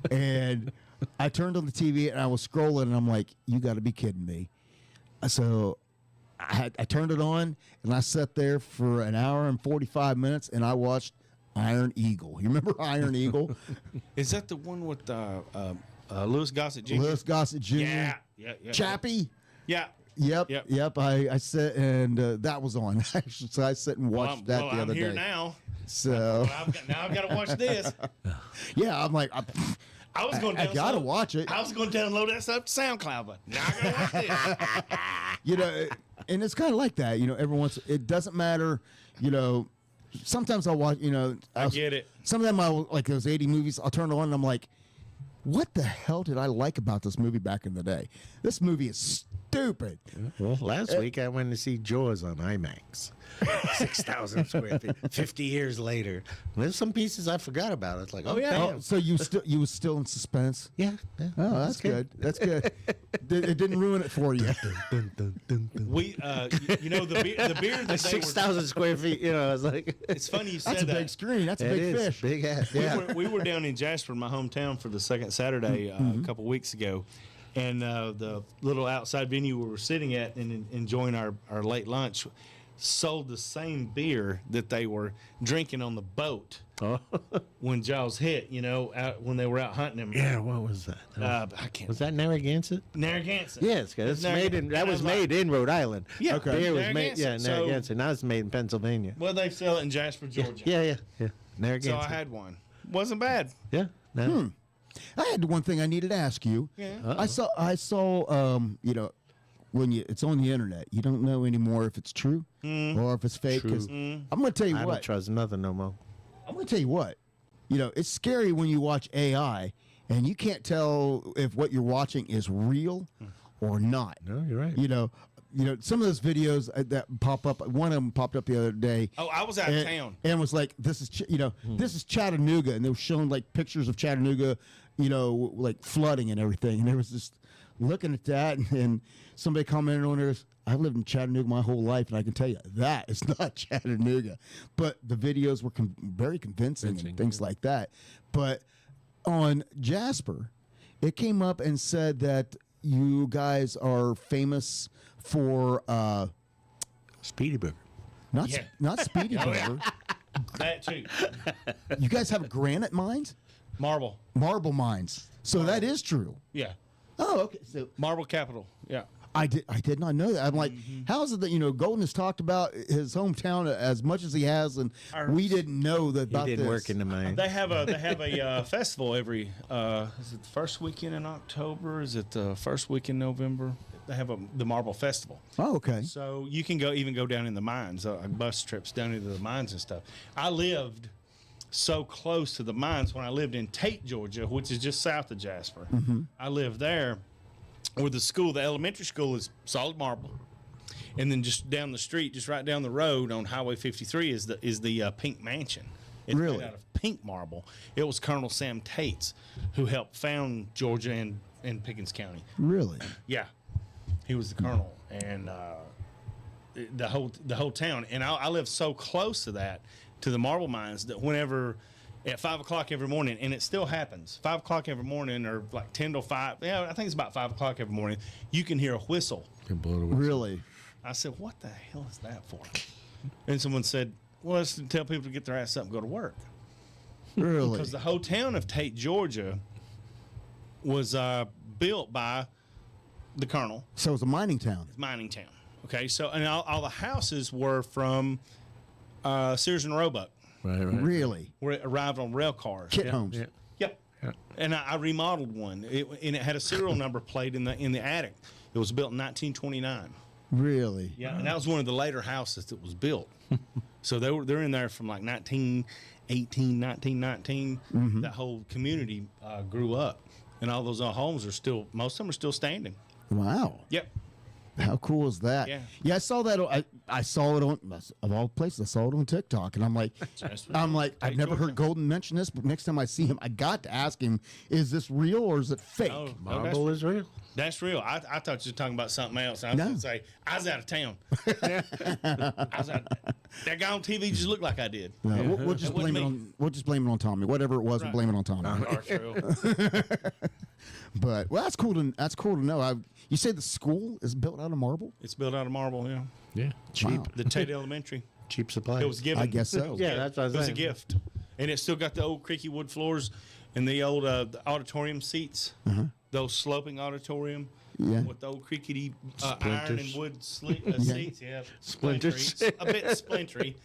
and I turned on the TV and I was scrolling, and I'm like, "You got to be kidding me!" So I turned it on, and I sat there for an hour and 45 minutes, and I watched Iron Eagle. You remember Iron Eagle?
Is that the one with Louis Gossett Jr.?
Louis Gossett Jr.
Yeah.
Chappie.
Yeah.
Yep. I sat and that was on. So I sat and watched that the other day.
I'm here now.
So
I've got to watch this.
yeah, I'm like,
I was going to.
I gotta watch it.
I was going to download that stuff to SoundCloud, but now I gotta watch this.
You know, and it's kind of like that. You know, every once it doesn't matter. You know, sometimes I'll watch. You know,
I get it.
Some of them, like those 80 movies, I'll turn it on and I'm like, what the hell did I like about this movie back in the day? This movie is stupid.
Well, last week I went to see Jaws on IMAX. 6,000 square feet. 50 years later. There's some pieces I forgot about. It's like, damn.
So you was still in suspense?
Yeah.
Oh, that's good. That's good. It didn't ruin it for you.
We, you know, the beer that they
6,000 square feet. You know, it's like
It's funny you said
That's a
that.
big screen. That's a
it
big
is.
fish.
Big ass. Yeah.
We were down in Jasper, my hometown, for the second Saturday a couple weeks ago, and the little outside venue we were sitting at and enjoying our late lunch sold the same beer that they were drinking on the boat when Jaws hit. You know, when they were out hunting him.
Yeah, what was that?
I can't.
Was that Narragansett?
Narragansett.
Yes, because that was made in Rhode Island.
Yeah,
Okay.
Beer was made,
Narragansett.
Narragansett. Now it's made in Pennsylvania.
Well, they sell it in Jasper, Georgia.
Yeah.
So
Narragansett.
I had one. Wasn't bad.
Yeah. No.
I had one thing I needed to ask you.
Yeah.
I saw you know, when it's on the internet, you don't know anymore if it's true or if it's fake. 'Cause I'm going to tell you
I don't
what.
trust nothing no more.
I'm going to tell you what. You know, it's scary when you watch AI and you can't tell if what you're watching is real or not.
No, you're right.
You know, some of those videos that pop up. One of them popped up the other day.
Oh, I was out of town.
And was like, this is this is Chattanooga, and they were showing like pictures of Chattanooga, like flooding and everything. And there was just looking at that, and somebody commented on there. I lived in Chattanooga my whole life, and I can tell you that is not Chattanooga. But the videos were very convincing and things like that. But on Jasper, it came up and said that you guys are famous for
Speedy Burger.
not Speedy Burger.
That too.
You guys have granite mines?
Marble
Mines. So that is true.
Yeah.
Oh, okay. So
Marble capital. Yeah.
I did not know that. I'm like, how is it that Golden has talked about his hometown as much as he has, and we didn't know that about
He didn't
this.
work in the mine.
They have a festival every is it the first weekend in October? Is it the first week in November? They have the Marble Festival.
Oh, okay.
So you can go down in the mines, bus trips down into the mines and stuff. I lived so close to the mines when I lived in Tate, Georgia, which is just south of Jasper. I lived there where the elementary school is solid marble. And then just down the street, just right down the road on Highway 53 is the Pink Mansion. It's
Really?
made out of pink marble. It was Colonel Sam Tate's who helped found Georgia and Pickens County.
Really?
Yeah, he was the colonel, and the whole town. And I live so close to the marble mines that whenever at 5 o'clock every morning, and it still happens, 5 o'clock every morning, or like 10 to 5. Yeah, I think it's about 5 o'clock every morning. You can hear a whistle.
Really?
I said, "What the hell is that for?" And someone said, "Well, it's to tell people to get their ass up and go to work."
Really?
Because the whole town of Tate, Georgia, was built by the colonel.
So it's a mining town.
It's a mining town. Okay, so and all the houses were from Sears and Roebuck.
Right.
Really?
Where it arrived on rail cars.
Kit homes.
Yeah.
Yep.
Yeah.
And I remodeled one, and it had a serial number plate in the attic. It was built in 1929.
Really?
Yeah, and that was one of the later houses that was built. So they're in there from like 1918, 1919. That whole community grew up, and all those homes are still, most of them are still standing.
Wow.
Yep.
How cool is that?
Yeah.
I saw that. I saw it on, of all places, I saw it on TikTok, and I'm like, I've never heard Golden mention this, but next time I see him, I got to ask him, is this real or is it fake?
No,
Marble is real.
That's real. I thought you were talking about something else. I was going to say, I was out of town. That guy on TV just looked like I did.
No, we'll just blame it on. We'll just blame it on Tommy. Whatever it was, we'll blame it on Tommy. But that's cool to know. You say the school is built out of marble?
It's built out of marble. Yeah.
Yeah. Cheap.
Wow.
The Tate Elementary.
Cheap supply.
It was given.
I guess so.
Yeah, that's what I was
It was a
saying.
gift, and it still got the old creaky wood floors and the old the auditorium seats. Those sloping auditorium.
Yeah.
With the old crickety iron and wood seats. Yeah.
Splinters.
Splintery. A bit splintery,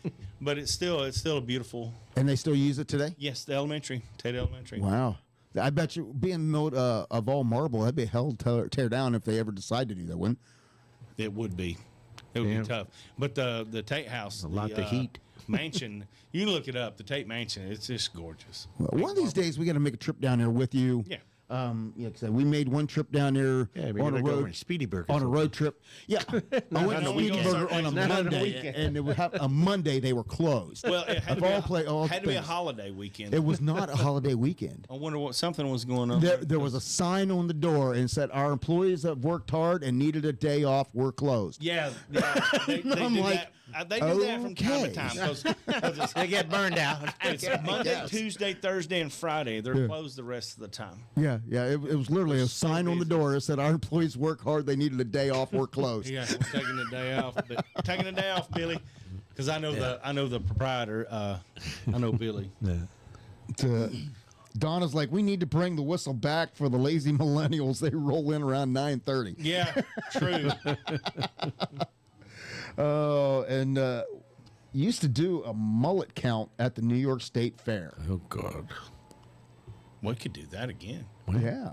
but it's still a beautiful.
And they still use it today?
Yes, the elementary, Tate Elementary.
Wow. I bet you, being built of all marble, that'd be a hell to tear down if they ever decide to do that, wouldn't
It would be. It would be tough. But the Tate house,
A lot of heat.
mansion, you can look it up. The Tate Mansion, it's just gorgeous.
Well, one of these days, we got to make a trip down there with you.
Yeah.
Cause we made one trip down there
Yeah, we
on a
gotta go over
road.
to Speedy Burger.
On a road trip. Yeah. I went to
on the
Speedy
weekend.
Burger on a
Not
on the
Monday,
weekend.
and it would have a Monday they were closed.
Well, it had,
Of
to, be
all
a,
play- all
had to be a
things.
holiday weekend.
It was not a holiday weekend.
I wonder what something was going on.
There was a sign on the door and said, "Our employees have worked hard and needed a day off. We're closed."
Yeah, they
I'm
do
like,
that. They do that from time
okay.
to time because
They get burned out.
it's Monday,
guess.
Tuesday, Thursday, and Friday. They're closed the rest of the time.
Yeah. It was literally a sign on the door that said, "Our employees work hard. They needed a day off. We're closed."
Yeah, we're taking the day off. But taking the day off, Billy, because I know the proprietor. I know Billy.
Donna's like, "We need to bring the whistle back for the lazy millennials. They roll in around 9:30."
Yeah, true.
Oh, and used to do a mullet count at the New York State Fair.
Oh, God.
We could do that again.
Yeah,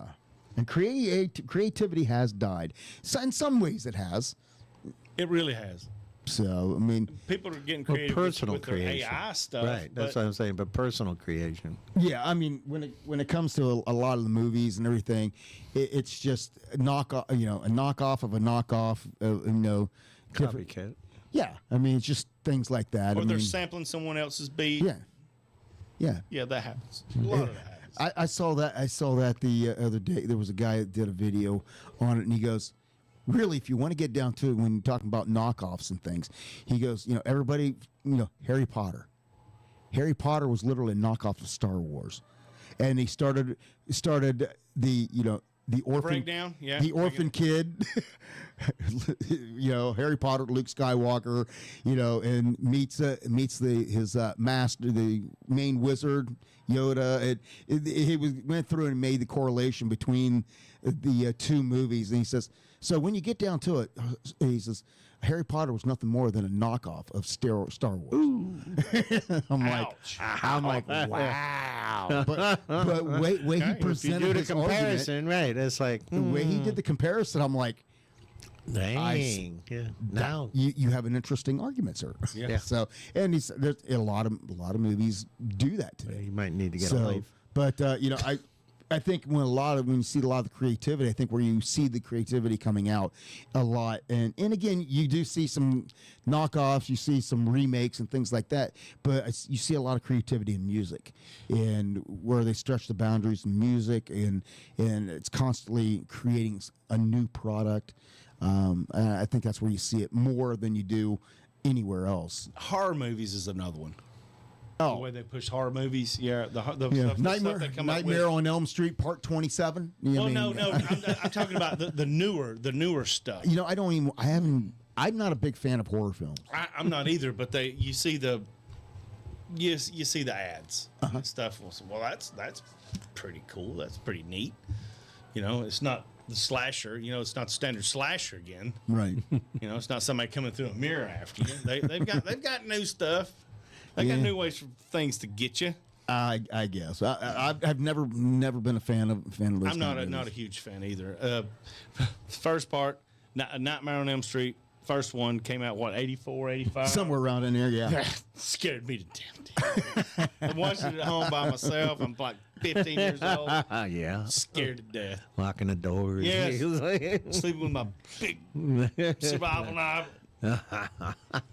and creativity has died. So in some ways, it has.
It really has.
So I mean,
People are getting
Well,
creative
personal
with their
creation.
AI stuff.
Right. That's
but
what I'm saying. But personal creation.
yeah, I mean, when it comes to a lot of the movies and everything, it's just a knockoff, a knockoff of a knockoff, different-
Copycat.
Yeah, I mean, it's just things like that.
or
I
they're
mean,
sampling someone else's beat.
yeah.
Yeah, that happens. A lot of that happens.
I saw that the other day. There was a guy that did a video on it, and he goes, really, if you want to get down to it, when you're talking about knockoffs and things, he goes, everybody, Harry Potter. Harry Potter was literally a knockoff of Star Wars, and he started the orphan
Breakdown, yeah,
the
I
orphan kid, Harry Potter, Luke Skywalker, and meets his master, the main wizard, Yoda. He went through and made the correlation between the two movies, and he says, so when you get down to it, he says, Harry Potter was nothing more than a knockoff of Star Wars. I'm like, wow. But way he
If you
presented
do the
his
comparison, right? It's like
the way he did the comparison, I'm like,
dang. Yeah. Now
you have an interesting argument, sir.
Yeah.
So, and there's a lot of movies do that today.
you might need to get a life.
But I think when you see a lot of the creativity, I think where you see the creativity coming out a lot, and again, you do see some knockoffs, you see some remakes and things like that, but you see a lot of creativity in music, and where they stretch the boundaries in music, and it's constantly creating a new product. And I think that's where you see it more than you do anywhere else.
Horror movies is another one.
Oh.
The way they push horror movies, the
Yeah.
stuff they come up
Nightmare
with.
on Elm Street Part 27.
No. I'm talking about the newer stuff.
I'm not a big fan of horror films.
I'm not either, but you see the ads and stuff. Well, that's pretty cool. That's pretty neat. It's not the slasher. It's not the standard slasher again.
Right.
It's not somebody coming through a mirror after you. They've got new stuff. They got new ways for things to get you.
I guess I've never been a fan of those.
I'm not a huge fan either. The first part, Nightmare on Elm Street, first one came out 84, 85?
Somewhere around in there, yeah.
Scared me to death. I watched it at home by myself. I'm like 15 years old.
Yeah.
Scared to death.
Locking the doors.
Yes. Sleeping with my big survival knife.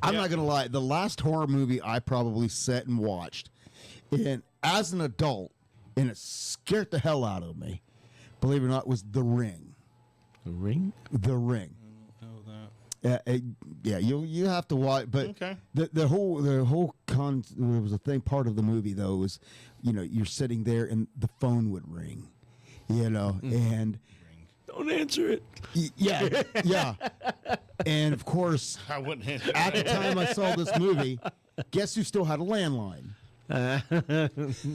I'm not gonna lie. The last horror movie I probably sat and watched, and as an adult, and it scared the hell out of me, believe it or not, was The Ring.
The Ring?
The Ring.
I don't know that.
Yeah, you have to watch, but
Okay.
the whole there was a thing. Part of the movie though was, you're sitting there and the phone would ring, and
Don't answer it.
yeah. And of course,
I wouldn't answer
at the time I saw this movie, guess who still had a landline?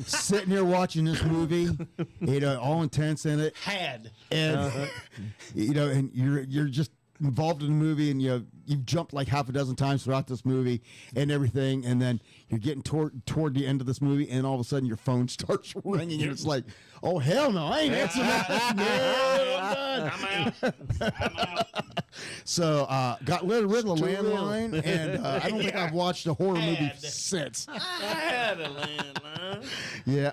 Sitting here watching this movie, all intense in it, and and you're just involved in the movie, and you've jumped like half a dozen times throughout this movie and everything, and then you're getting toward the end of this movie, and all of a sudden your phone starts ringing, and it's like, oh hell no, I ain't answering that. No, I'm done.
I'm out.
So got rid of the landline, and I don't think I've watched a horror movie since.
I had a landline.
Yeah.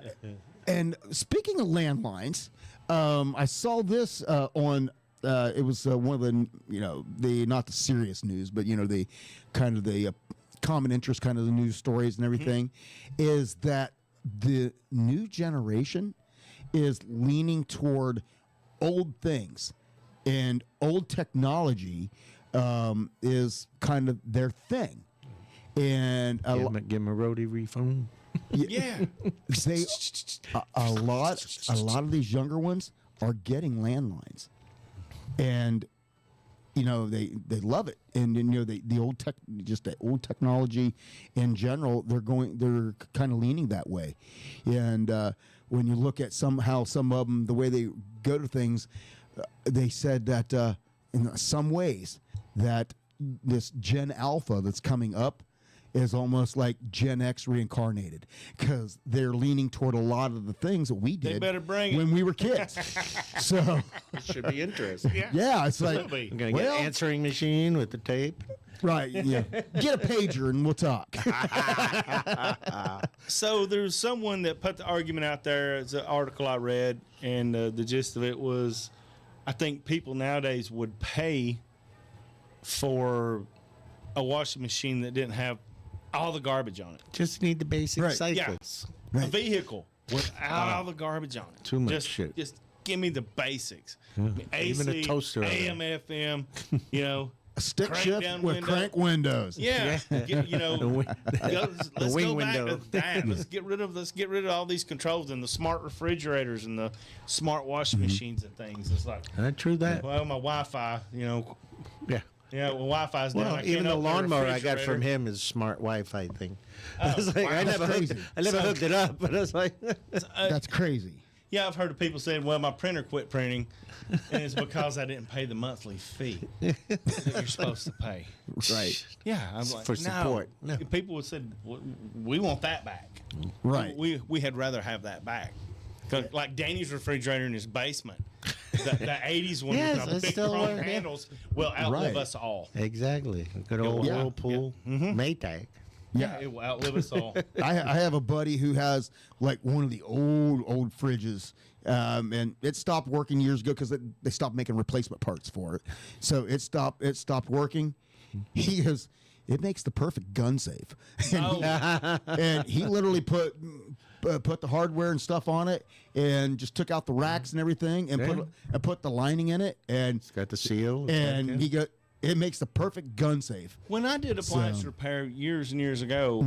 And speaking of landlines, I saw this on. It was one of the not the serious news, but the kind of the common interest kind of the news stories and everything, is that the new generation is leaning toward old things, and old technology is kind of their thing. And
give him a roadie refund.
Yeah.
They a lot of these younger ones are getting landlines, and they love it, and the old tech, just the old technology in general, they're kind of leaning that way. And when you look at some of them, the way they go to things, they said that in some ways that this Gen Alpha that's coming up is almost like Gen X reincarnated, because they're leaning toward a lot of the things that we did
better bring
when we were kids. So
It should be interesting.
yeah, it's like,
Will be.
I'm going to get an answering machine with the tape.
Right. Yeah. Get a pager and we'll talk.
So there's someone that put the argument out there. It's an article I read, and the gist of it was, I think people nowadays would pay for a washing machine that didn't have all the garbage on it.
Just need the basic
Right.
cycles.
A vehicle without all the garbage on it.
Too much shit.
Just give me the basics. I mean, AC,
Even a toaster
AM, FM, you know.
A stick
Crank
shift
down
with
window.
crank windows.
Yeah, you know, let's
wing
go back
window.
to that. Let's get rid of all these controls and the smart refrigerators and the smart washing machines and things. It's like,
True that.
well, my Wi-Fi, you know,
Yeah.
well, Wi-Fi's down.
Well,
I can't
even the
open
lawnmower I got
refrigerator.
from him is smart Wi-Fi thing. I was like,
wow.
I
That's
never
crazy.
hooked it up, but I was like,
That's crazy.
Yeah, I've heard of people saying, well, my printer quit printing, and it's because I didn't pay the monthly fee that you're supposed to pay.
Right.
Yeah, I'm like,
For support.
No.
No.
People would say, we want that back.
Right.
We had rather have that back. 'Cause like Danny's refrigerator in his basement, the 80s one
Yes,
with the
it's
big
still
chrome
working.
handles will outlive
Right.
us all.
exactly. Good old
Yeah.
Whirlpool Maytag.
Yeah.
It will outlive us all.
I have a buddy who has like one of the old fridges, and it stopped working years ago because they stopped making replacement parts for it. So it stopped working. He goes, it makes the perfect gun safe, and he literally put the hardware and stuff on it, and just took out the racks and everything, and put the lining in it, and
It's got the seal.
and he got. It makes the perfect gun safe.
When I did appliance repair years and years ago,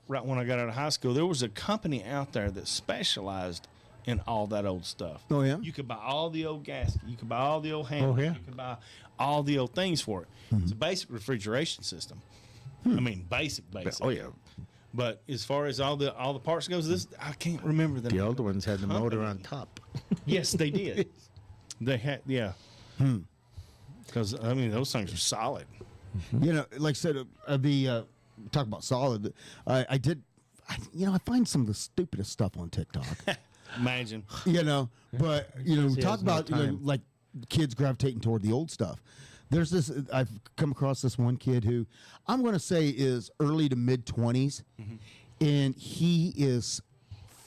right when I got out of high school, there was a company out there that specialized in all that old stuff.
Oh, yeah?
You could buy all the old gasket. You could buy all the old handles.
yeah.
You could buy all the old things for it. It's a basic refrigeration system. I mean, basic.
Oh yeah.
But as far as all the parts goes, this I can't remember the
The
name.
old ones had the motor on
Company.
top.
Yes, they did. They had, yeah. Because I mean, those things are solid.
You know, like I said, talk about solid. I find some of the stupidest stuff on TikTok.
Imagine.
You know, but
He
talk
has no
about
time.
like kids gravitating toward the old stuff. There's this. I've come across this one kid who I'm going to say is early to mid 20s, and he is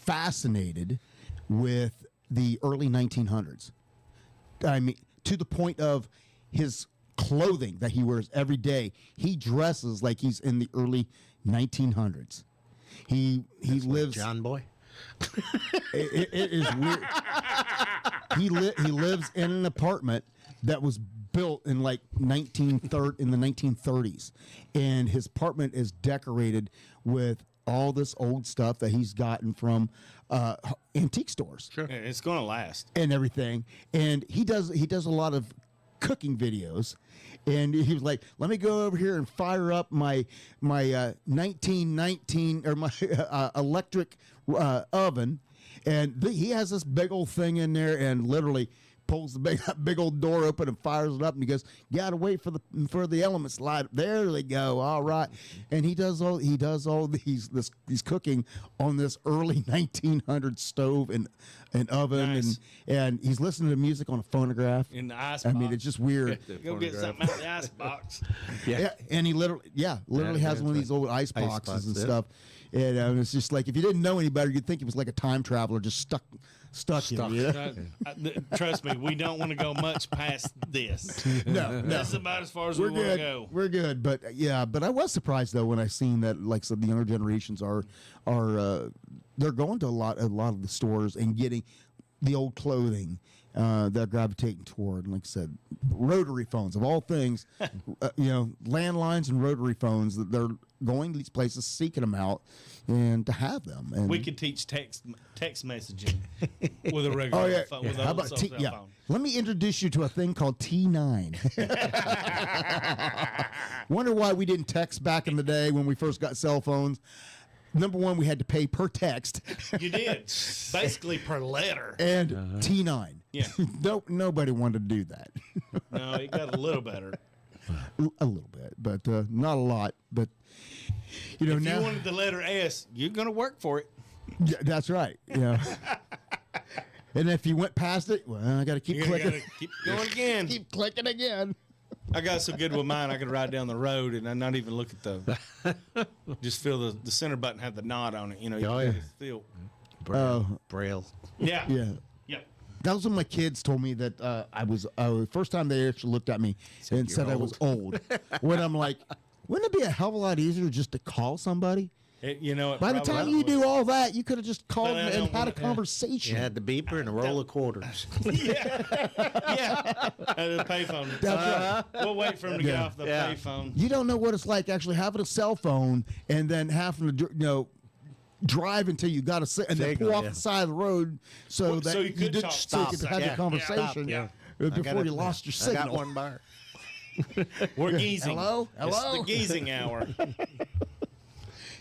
fascinated with the early 1900s. I mean, to the point of his clothing that he wears every day. He dresses like he's in the early 1900s. He lives.
John Boy.
It is weird. He lives in an apartment that was built in like in the 1930s, and his apartment is decorated with all this old stuff that he's gotten from antique stores.
Sure. It's going to last.
And everything. And he does a lot of cooking videos, and he was like, let me go over here and fire up my 1919 or my electric oven, and he has this big old thing in there, and literally pulls the big old door open and fires it up, and he goes, gotta wait for the elements to light up. There they go. All right. And he does all these cooking on this early 1900s stove and oven.
Nice.
and he's listening to music on a phonograph.
In the ice
I mean,
box.
it's just weird.
Go get something out of the ice box.
Yeah. And he literally has one of these old ice boxes and stuff. And it's just like, if you didn't know any better, you'd think he was like a time traveler just stuck here. You know?
Trust me, we don't want to go much past this.
No.
That's about as far as
We're
we want to
good.
go.
We're good. But but I was surprised though when I seen that, like, so the younger generations are they're going to a lot of the stores and getting the old clothing they're gravitating toward. Like I said, rotary phones of all things, landlines and rotary phones, that they're going to these places seeking them out and to have them. And
We could teach text messaging with a regular phone. With
How
a
about
cell
yeah?
phone.
Let me introduce you to a thing called T9. Wonder why we didn't text back in the day when we first got cell phones. Number one, we had to pay per text.
You did. Basically per letter.
And T9.
Yeah.
Nobody wanted to do that.
No, it got a little better.
A little bit, but not a lot. But
If
now
you wanted the letter S, you're going to work for it.
yeah, that's right. Yeah. And if you went past it, well, I got to keep
You
clicking.
gotta keep going again.
Keep clicking again.
I got so good with mine, I could ride down the road and I not even look at the. Just feel the center button have the knot on it. You know, you can just feel.
Braille.
Yeah.
Yeah.
Yep.
That was when my kids told me that I was first time they actually looked at me and said I was old. When I'm like, wouldn't it be a hell of a lot easier just to call somebody?
You know,
by the time you do all that, you could have just called and had a conversation.
You had the beeper and a roll of quarters.
Yeah. And the payphone.
That's right.
We'll wait for him to get off the payphone.
You don't know what it's like actually having a cell phone and then having to, drive until you got to and then pull off the side of the road so that
you could talk.
So you could have the conversation before you lost your signal.
I got one bar.
We're geezing.
Hello?
It's the geezing hour.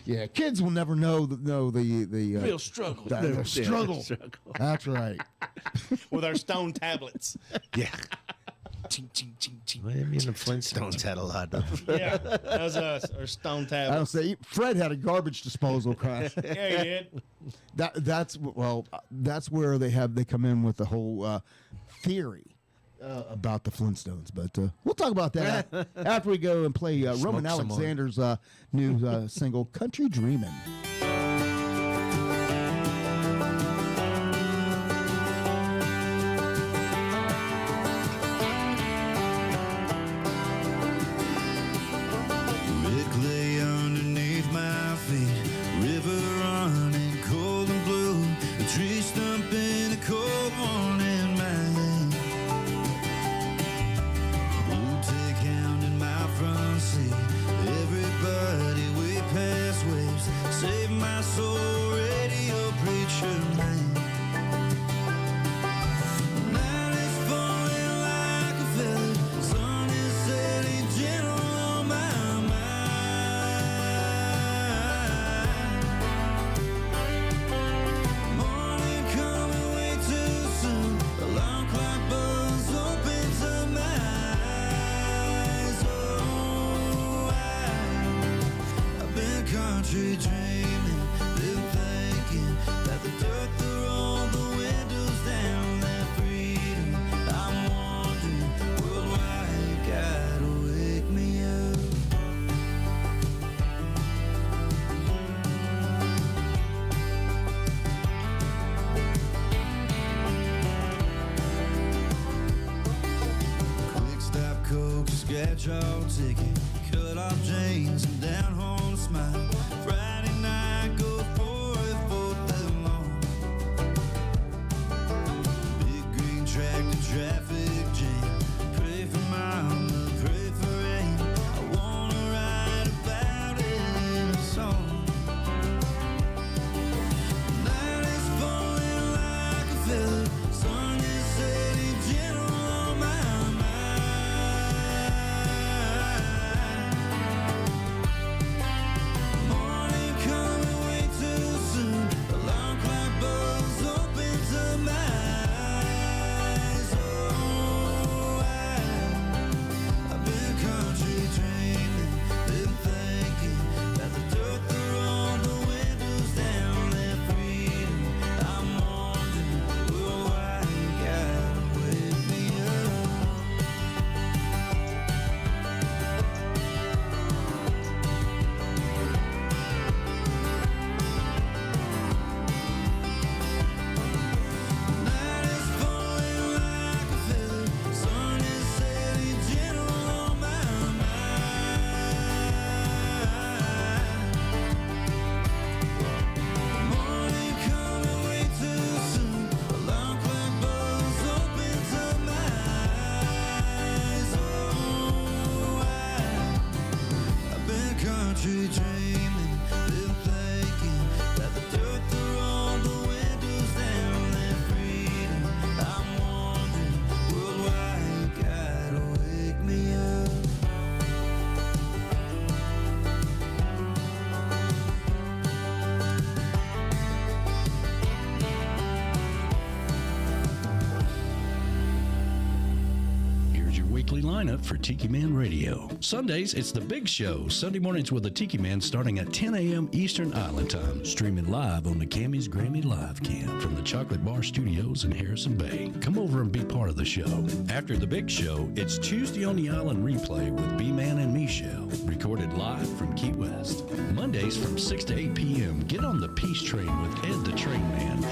Yeah, kids will never know the
real struggle.
The struggle. That's right.
With our stone tablets.
Yeah. Well, I mean, the Flintstones had a lot of them.
Yeah, that was us. Our stone
I don't
tablets.
say Fred had a garbage disposal crash.
Yeah, he did.
That's where they come in with the whole theory about the Flintstones. But we'll talk about that after we go and play Roman Alexander's new single "Country Dreamin'."
Metro ticket, cut off jeans and down home smile. Friday night, go for it for the long. Big green tractor, traffic jam. Pray for mama, pray for rain. I wanna write about it in a song. Night is falling like a feather. Sun is setting gentle on my mind. Morning coming way too soon. Alarm clock buzz opens up my eyes. Oh,
weekly lineup for Tiki Man Radio. Sundays, it's The Big Show. Sunday mornings with the Tiki Man starting at 10 a.m. Eastern Island Time. Streaming live on the Cammy's Grammy Live Cam from the Chocolate Bar Studios in Harrison Bay. Come over and be part of the show. After The Big Show, it's Tuesday on the Island replay with B-Man and Michelle. Recorded live from Key West. Mondays from 6 to 8 p.m. Get on the Peace Train with Ed the Train Man.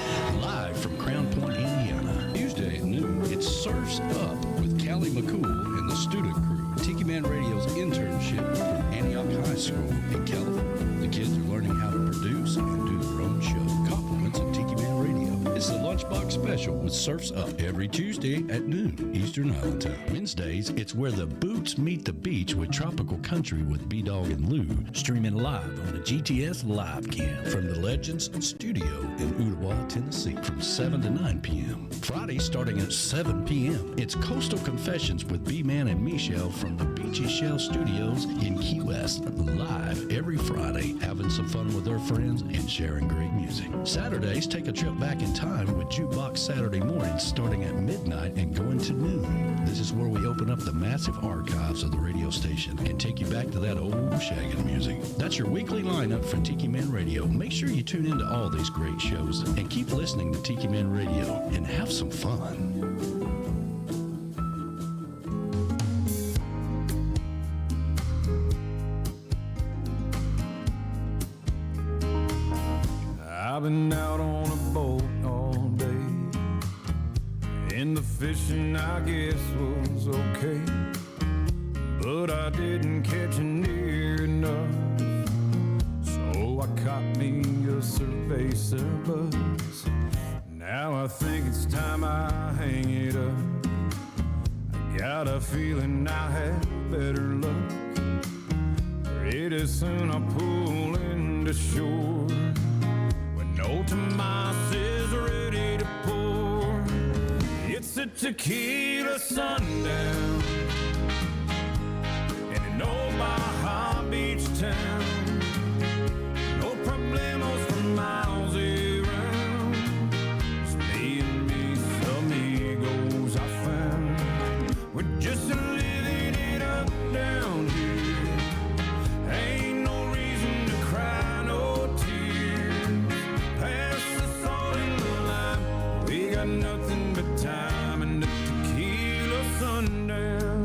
Live from Crown Point, Indiana. Tuesday at noon, it's Surfs Up with Callie McCool and the student crew. Tiki Man Radio's internship from Antioch High School in California. The kids are learning how to produce and do their own show. Compliments of Tiki Man Radio. It's the Lunchbox Special with Surfs Up every Tuesday at noon Eastern Island Time. Wednesdays, it's Where the Boots Meet the Beach with Tropical Country with B-Dawg and Lou. Streaming live on the GTS Live Cam from the Legends Studio in Ooltewah, Tennessee from 7 to 9 p.m. Friday starting at 7 p.m. It's Coastal Confessions with B-Man and Michelle from the Beachy Shell Studios in Key West. Live every Friday, having some fun with their friends and sharing great music. Saturdays, take a trip back in time with Jukebox Saturday mornings starting at midnight and going to noon. This is where we open up the massive archives of the radio station and take you back to that old shaggin' music. That's your weekly lineup for Tiki Man Radio. Make sure you tune into all these great shows and keep listening to Tiki Man Radio and have some fun.
I've been out on a boat all day, and the fishing I guess was okay, but I didn't catch it near enough, so I caught me a cerveza buzz. Now I think it's time I hang it up. I got a feeling I had better luck. Pretty soon I pull into shore, no Tomas is ready to pour. It's a tequila sundown in an old Baja Beach town. No problemos for miles around. It's me and me, amigos I found. We're just living it up down here. Ain't no reason to cry, no tears. Pass the salt in the lime. We got nothing but time and a tequila sundown.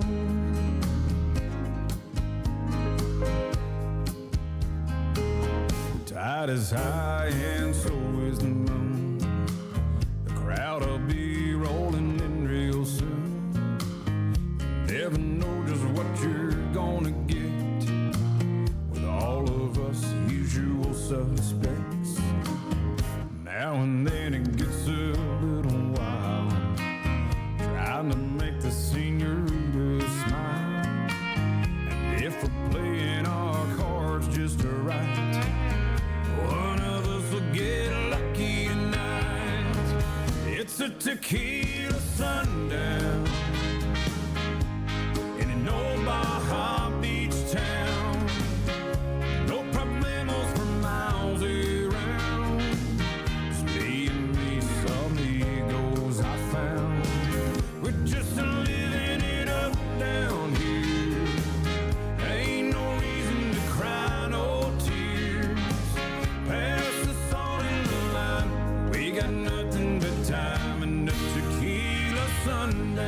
The tide is high and so is the moon. The crowd will be rolling in real soon. You never know just what you're gonna get with all of us usual suspects. Now and then it gets a little wild, trying to make the senorita smile. And if we're playing our cards just right, one of us will get lucky tonight. It's a tequila sundown in an old Baja Beach town. No problemos for miles around. It's me and me, some amigos I found. We're just living it up down here. Ain't no reason to cry, no tears. Pass the salt in the lime. We got nothing but time and a tequila sundown.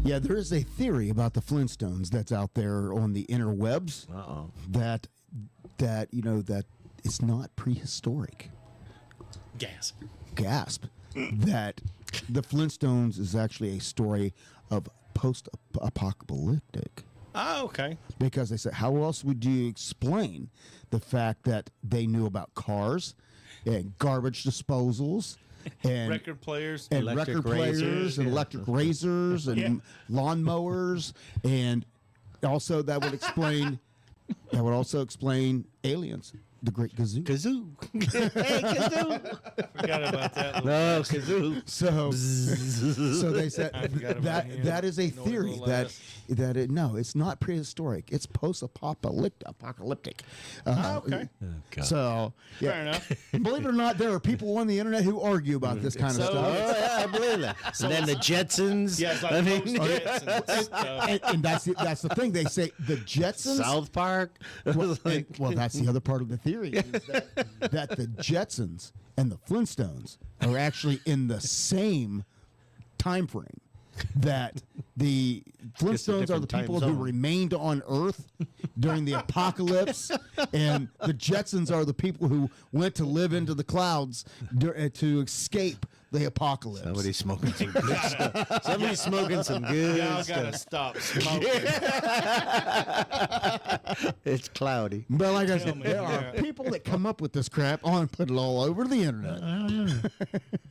Yeah, there is a theory about the Flintstones that's out there on the interwebs that it's not prehistoric. Gasp. That the Flintstones is actually a story of post-apocalyptic.
Oh, okay.
Because they said, how else would you explain the fact that they knew about cars and garbage disposals and
record players,
and
electric
record players
razors,
and
yeah.
electric razors and lawnmowers, and also that would also explain aliens. The Great Kazoo.
Kazoo. Hey, Kazoo.
Forgot about that.
No, Kazoo.
So they said
I forgot about him.
that is a
No
theory
little
that
ass.
it's not prehistoric. It's post-apocalyptic.
Okay.
So yeah.
Fair enough.
Believe it or not, there are people on the internet who argue about this kind of
So-
stuff.
Oh, yeah, I believe that. And then the Jetsons.
Yeah, it's like
I mean,
post-Jetsons stuff.
And that's the thing. They say the Jetsons.
South Park.
Well, that's the other part of the theory is that the Jetsons and the Flintstones are actually in the same time frame. That the Flintstones are the
different time
people who
zone.
remained on Earth during the apocalypse, and the Jetsons are the people who went to live into the clouds to escape the apocalypse.
Somebody's smoking some good stuff. Somebody's smoking some good
Y'all
stuff.
gotta stop smoking.
It's cloudy.
But like I
Tell
said,
me,
there are
yeah.
people that come up with this crap and put it all over the internet.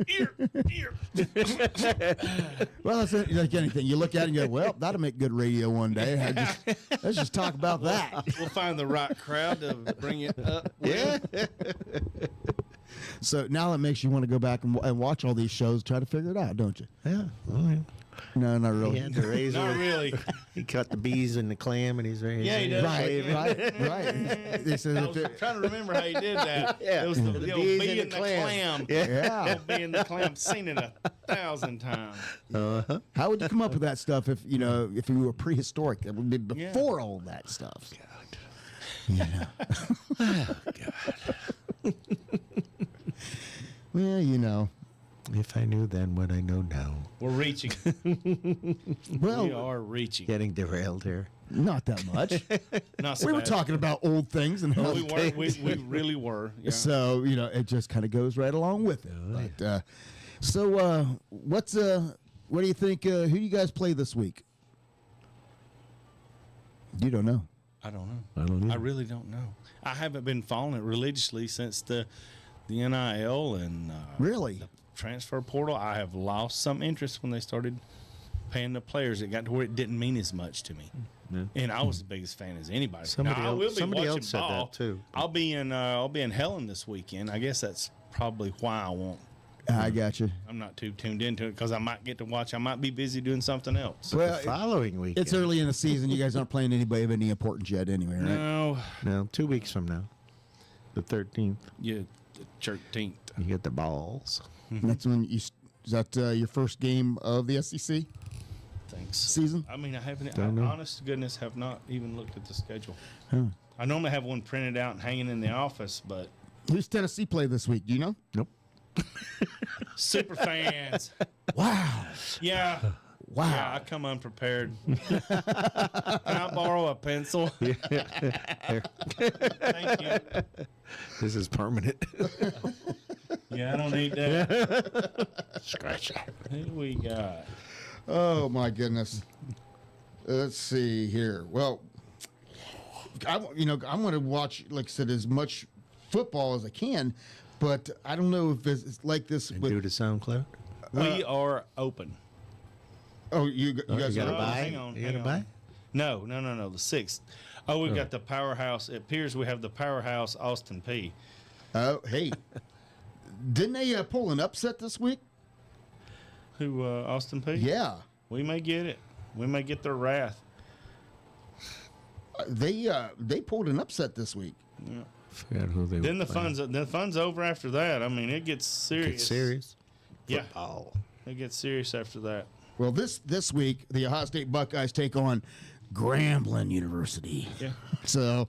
Ear.
Well, that's like anything. You look at it and you go, well, that'll make good radio one day. Let's just talk about that.
We'll find the right crowd to bring it up. Yeah.
So now it makes you want to go back and watch all these shows, try to figure it out, don't you?
Yeah. Oh, yeah.
No, not
He
really.
had the razor.
Not really.
He cut the bees in the clam, and he's ready.
Yeah, he does.
Right. They said
I
if
was
it-
trying to remember how he did that.
Yeah.
It was the,
The
old
bees
bee
in
in
the
the
clam.
clam.
yeah.
Old bee in the clam. Seen it 1,000 times.
Uh-huh.
How would you come up with that stuff if you were prehistoric? That would be before all that stuff. Yeah. Well,
If I knew then what I know now.
We're reaching.
well,
We are reaching.
Getting derailed here.
not that much.
Not so
We were
bad.
talking about old things and
We were. We really were. Yeah.
so it just kind of goes right along with it. But, what do you think? Who do you guys play this week? You don't know.
I don't know.
I don't know.
I really don't know. I haven't been following it religiously since the NIL and
Really?
the transfer portal. I have lost some interest when they started paying the players. It got to where it didn't mean as much to me.
Yeah.
And I was the biggest fan as anybody.
Somebody
now, I
else-
will be
somebody
watching
else said that,
ball.
too.
I'll be in Helen this weekend. I guess that's probably why I won't.
I got you.
I'm not too tuned into it because I might get to watch. I might be busy doing something else.
Well,
The following week.
it's early in the season. You guys aren't playing anybody of any importance yet, anyway, right?
No,
No, 2 weeks from now. The 13th.
yeah, the 13th.
You get the balls.
That's when is that your first game of the SEC
Thanks.
season?
I mean, I haven't.
Don't know.
Honest to goodness, have not even looked at the schedule. I normally have one printed out and hanging in the office, but
Who's Tennessee play this week? Do you know?
Nope.
super fans.
Wow.
Yeah.
Wow.
Yeah, I come unprepared. Can I borrow a pencil? Thank you.
This is permanent.
Yeah, I don't need that.
Scratch that.
Who we got?
Oh my goodness. Let's see here. Well, I'm going to watch, like I said, as much football as I can, but I don't know if it's like this
And
with.
due to SoundCloud.
We are open.
Oh, you guys
you
are
gotta buy?
Hang on.
You
hang
gotta
on.
buy?
No. The 6th. Oh, we've got the powerhouse. It appears we have the powerhouse Austin P.
Oh, hey. Didn't they pull an upset this week?
Who, Austin P?
Yeah.
We may get it. We may get their wrath.
They pulled an upset this week.
Forgot who they
Then
were
the fun's over after that. I mean, it gets serious.
It's serious.
Yeah,
Oh.
it gets serious after that.
Well, this week the Ohio State Buckeyes take on Grambling University.
Yeah.
So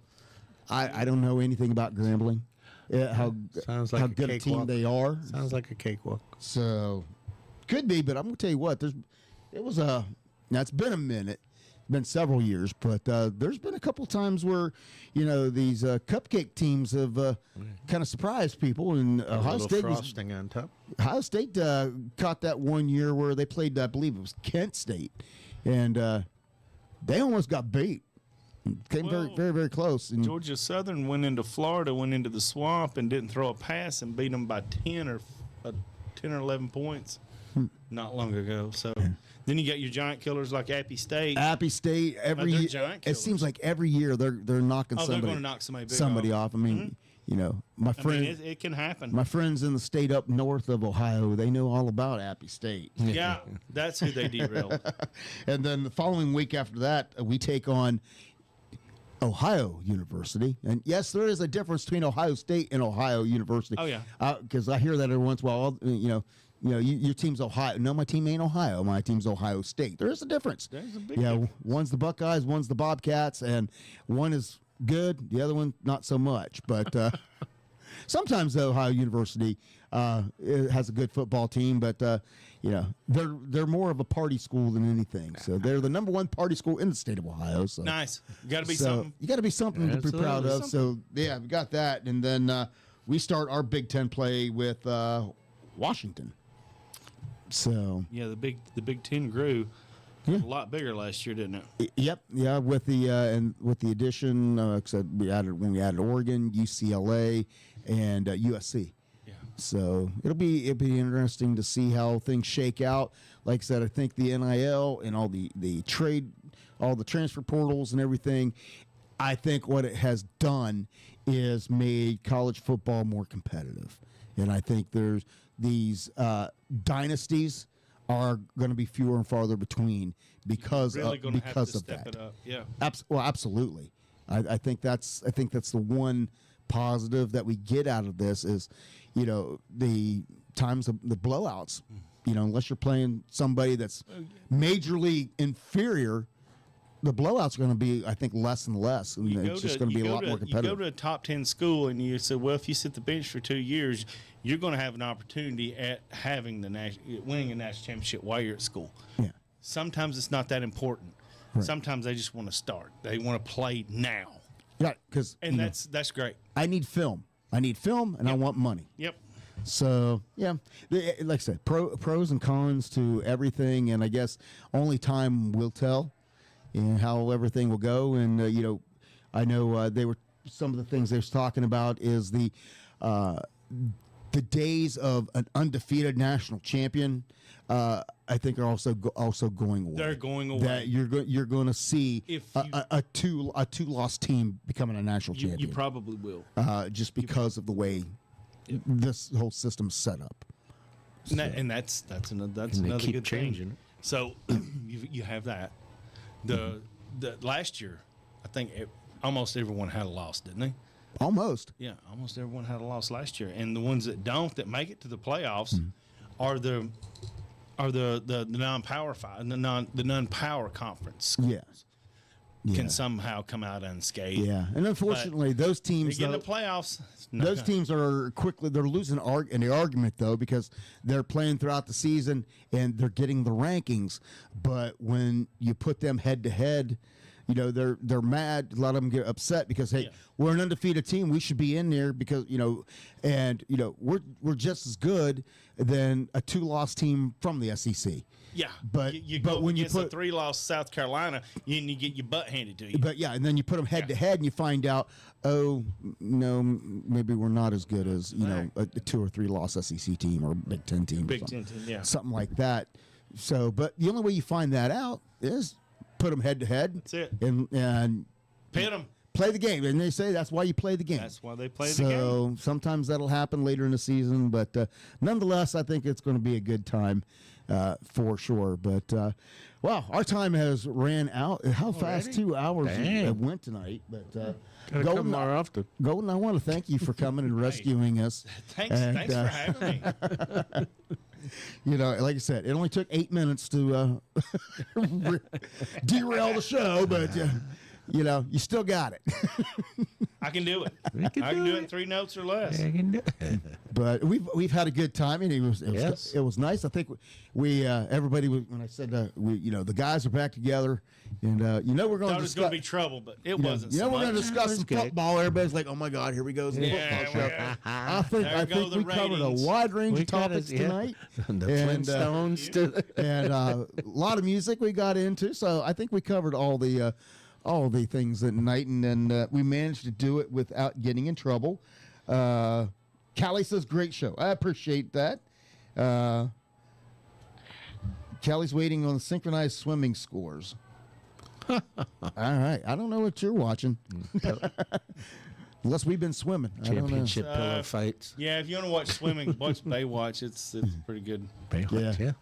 I don't know anything about Grambling. How
Sounds like
how
a
good a team
cakewalk.
they are.
Sounds like a cakewalk.
So could be, but I'm gonna tell you what. It was a Now, it's been a minute. Been several years, but there's been a couple times where, these cupcake teams have kind of surprised people, and Ohio State
frosting on top.
Ohio State caught that one year where they played, I believe it was Kent State, and they almost got beat. Came very, very, very close. And
Georgia Southern went into Florida, went into the swamp, and didn't throw a pass and beat them by 10 or 11 points not long ago. So then you got your giant killers like Appy State.
Appy State every
they're
year.
giant
It seems like every year they're knocking
they're
somebody.
going to knock somebody big
off. I mean, my friend.
it can happen.
My friends in the state up north of Ohio, they know all about Appy State.
Yeah, that's who they derailed.
And then the following week after that, we take on Ohio University. And yes, there is a difference between Ohio State and Ohio University.
Oh, yeah.
Because I hear that every once in a while, your team's Ohio. No, my team ain't Ohio. My team's Ohio State. There is a difference.
There's a big difference.
One's the Buckeyes, one's the Bobcats, and one is good, the other one not so much. But sometimes the Ohio University it has a good football team, but they're more of a party school than anything. So they're the number one party school in the state of Ohio. So
Nice. Got to be something.
You got to be something to be proud of. So yeah, we got that, and then we start our Big Ten play with Washington. So
Yeah, the Big Ten grew a lot bigger last year, didn't it?
Yep, yeah. With the addition, except we added Oregon, UCLA, and USC.
Yeah.
So it'll be interesting to see how things shake out. Like I said, I think the NIL and all the trade, all the transfer portals and everything. I think what it has done is made college football more competitive, and I think there's these dynasties are going to be fewer and farther between because
Really
of
gonna have to
of
step
that.
it up. Yeah.
Absolutely. I think that's the one positive that we get out of this is, the times of the blowouts. Unless you're playing somebody that's majorly inferior, the blowouts are going to be, I think, less and less, and it's just going to be a lot more competitive.
You go to a top 10 school and you say, well, if you sit the bench for 2 years, you're going to have an opportunity at having winning a national championship while you're at school.
Yeah.
Sometimes it's not that important.
Right.
Sometimes they just want to start. They want to play now.
Yeah, because
that's great.
I need film. And I want money.
Yep.
So yeah, like I said, pros and cons to everything, and I guess only time will tell, and how everything will go. And I know they were some of the things they was talking about is the days of an undefeated national champion. I think are also going away.
They're going away.
That you're going to see a two loss team becoming a national champion.
You probably will.
Just because of the way this whole system's set up.
And that's another
keep
good
changing
thing. So you have that. The last year, I think almost everyone had a loss, didn't they?
Almost.
Yeah, almost everyone had a loss last year, and the ones that don't, that make it to the playoffs, are the non-power the non-power conference schools. Can somehow come out unscathed.
Yeah, and unfortunately, those teams
they get in the playoffs.
Those teams are they're losing in the argument though, because they're playing throughout the season and they're getting the rankings. But when you put them head to head, they're mad. A lot of them get upset because we're an undefeated team. We should be in there because we're just as good than a 2-loss team from the SEC.
Yeah,
but
you
but
go
when
against
you put
a 3-loss South Carolina, and you get your butt handed to you.
But yeah, and then you put them head to head, and you find out, oh no, maybe we're not as good as a 2 or 3 loss SEC team or Big Ten team, something like that. So, but the only way you find that out is put them head to head.
That's it.
And
pit them.
Play the game, and they say that's why you play the game.
That's why they play the game.
So sometimes that'll happen later in the season, but nonetheless, I think it's going to be a good time for sure. But wow, our time has ran out. How fast 2 hours it went tonight? But
Golden, more often.
Golden, I want to thank you for coming and rescuing us.
Thanks for having me.
Like I said, it only took 8 minutes to derail the show, but you know, you still got it.
I can do it. I can do it in 3 notes or less.
I can do it.
But we've had a good time, and it was nice. I think we everybody was, when I said the guys are back together, and we're going
Thought it
to
was going to be trouble, but it wasn't. So
we're going to
much.
discuss some football. Everybody's like, "Oh my God, here we go!" Some football show. I think we covered a wide range of topics tonight.
The Flintstones,
and a lot of music we got into. So I think we covered all the things at night, and then we managed to do it without getting in trouble. Callie says, great show. I appreciate that. Callie's waiting on the synchronized swimming scores. All right. I don't know what you're watching. Unless we've been swimming.
Championship pillow fights.
Yeah, if you want to watch swimming, watch Baywatch. It's pretty good.
Baywatch, yeah.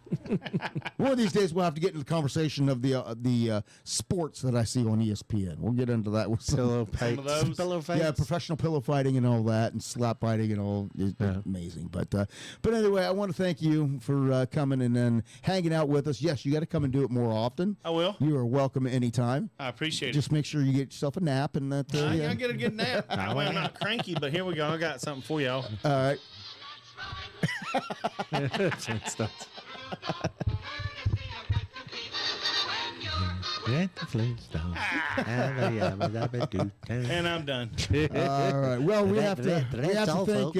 One of these days we'll have to get into the conversation of the sports that I see on ESPN. We'll get into that with
Pillow fights.
Some of those.
Pillow fights.
Yeah, professional pillow fighting and all that, and slap fighting and all. It's amazing. But anyway, I want to thank you for coming and then hanging out with us. Yes, you got to come and do it more often.
I will.
You are welcome anytime.
I appreciate it.
Just make sure you get yourself a nap and that.
I get a good nap. Well, I'm not cranky, but here we go. I got something for y'all.
All right.
And I'm done.
All right. Well, we have to thank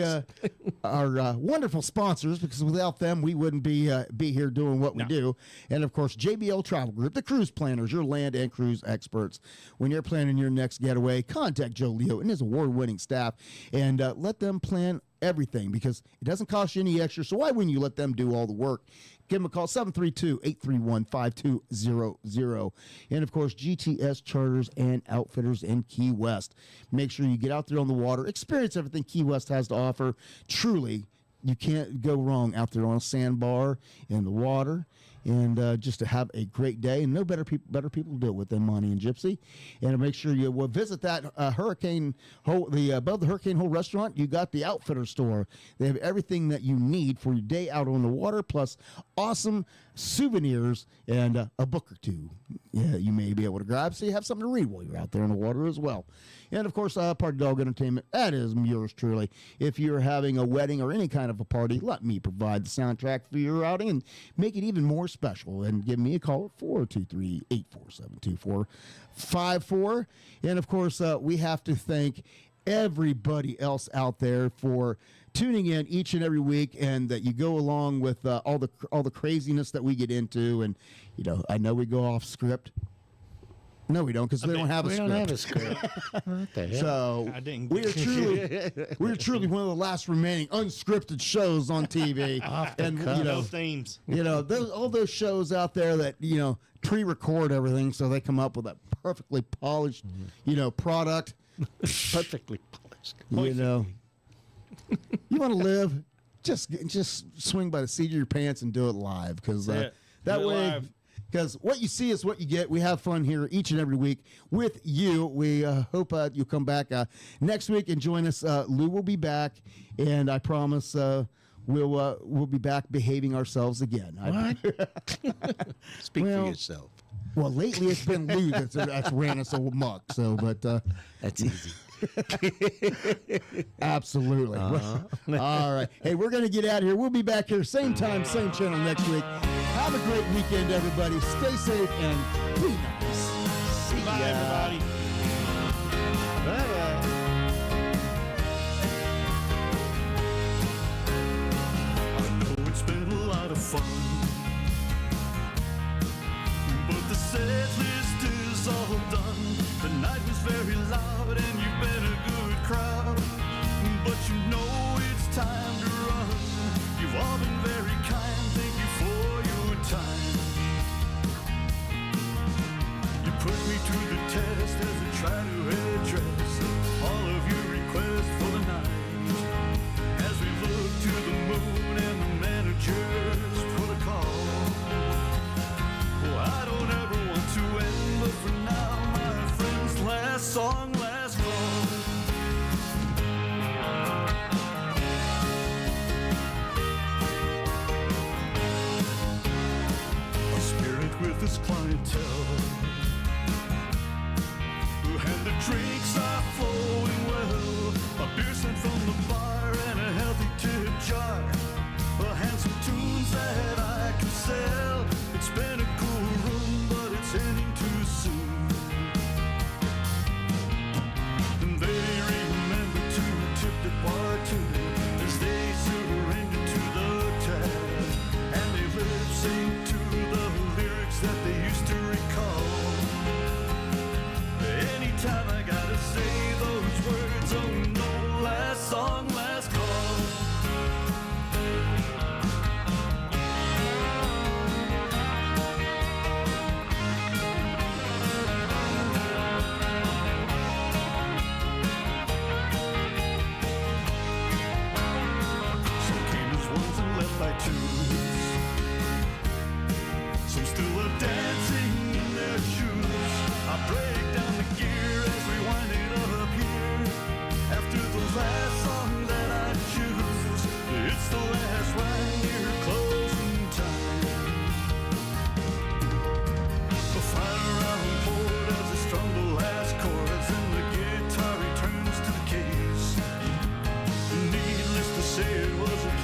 our wonderful sponsors, because without them, we wouldn't be here doing what we do. And of course, JBL Travel Group, the cruise planners, your land and cruise experts. When you're planning your next getaway, contact Joe Leo and his award-winning staff, and let them plan everything, because it doesn't cost you any extra. So why wouldn't you let them do all the work? Give them a call, 732-831-5200. And, of course, GTS Charters and Outfitters in Key West. Make sure you get out there on the water. Experience everything Key West has to offer. Truly, you can't go wrong out there on a sandbar, in the water, and just to have a great day. And no better people to do it with than Monty and Gypsy. And make sure you visit that Hurricane Hole, above the Hurricane Hole restaurant. You got the Outfitter store. They have everything that you need for your day out on the water, plus awesome souvenirs and a book or two. Yeah, you may be able to grab, so you have something to read while you're out there in the water as well. And, of course, Party Dog Entertainment, that is yours truly. If you're having a wedding or any kind of a party, let me provide the soundtrack for your outing and make it even more special. And give me a call at 423-847-2454. And, of course, we have to thank everybody else out there for tuning in each and every week, and that you go along with all the craziness that we get into. And, I know we go off script. No, we don't, because we don't have a script.
We don't have a script. What the hell?
So we are truly one of the last remaining unscripted shows on TV. And
no themes.
All those shows out there that pre-record everything, so they come up with a perfectly polished product.
Perfectly polished.
You want to live, just swing by the seat of your pants and do it live, because that way. Live. Because what you see is what you get. We have fun here each and every week with you. We hope you'll come back next week and join us. Lou will be back, and I promise we'll be back behaving ourselves again.
What? Speak for yourself.
Well, lately it's been Lou that's ran us amok. So, but
that's easy.
Absolutely. All right. Hey, we're going to get out of here. We'll be back here same time, same channel next week. Have a great weekend, everybody. Stay safe and be nice.
See ya. Bye, everybody.
Bye-bye.
I know it's been a lot of fun, but the set list is all done. The night was very loud and you've been a good crowd, but you know it's time to run. You've all been very kind, thank you for your time.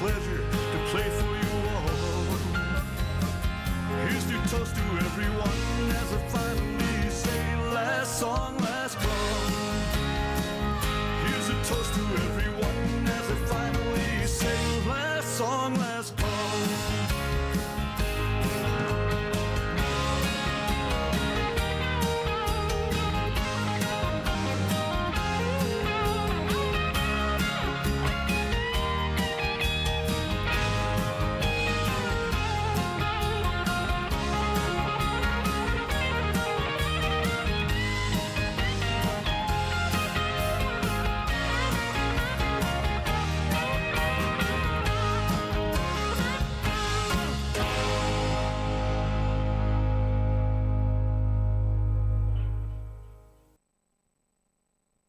pleasure to play for you all. Here's to toast to everyone as a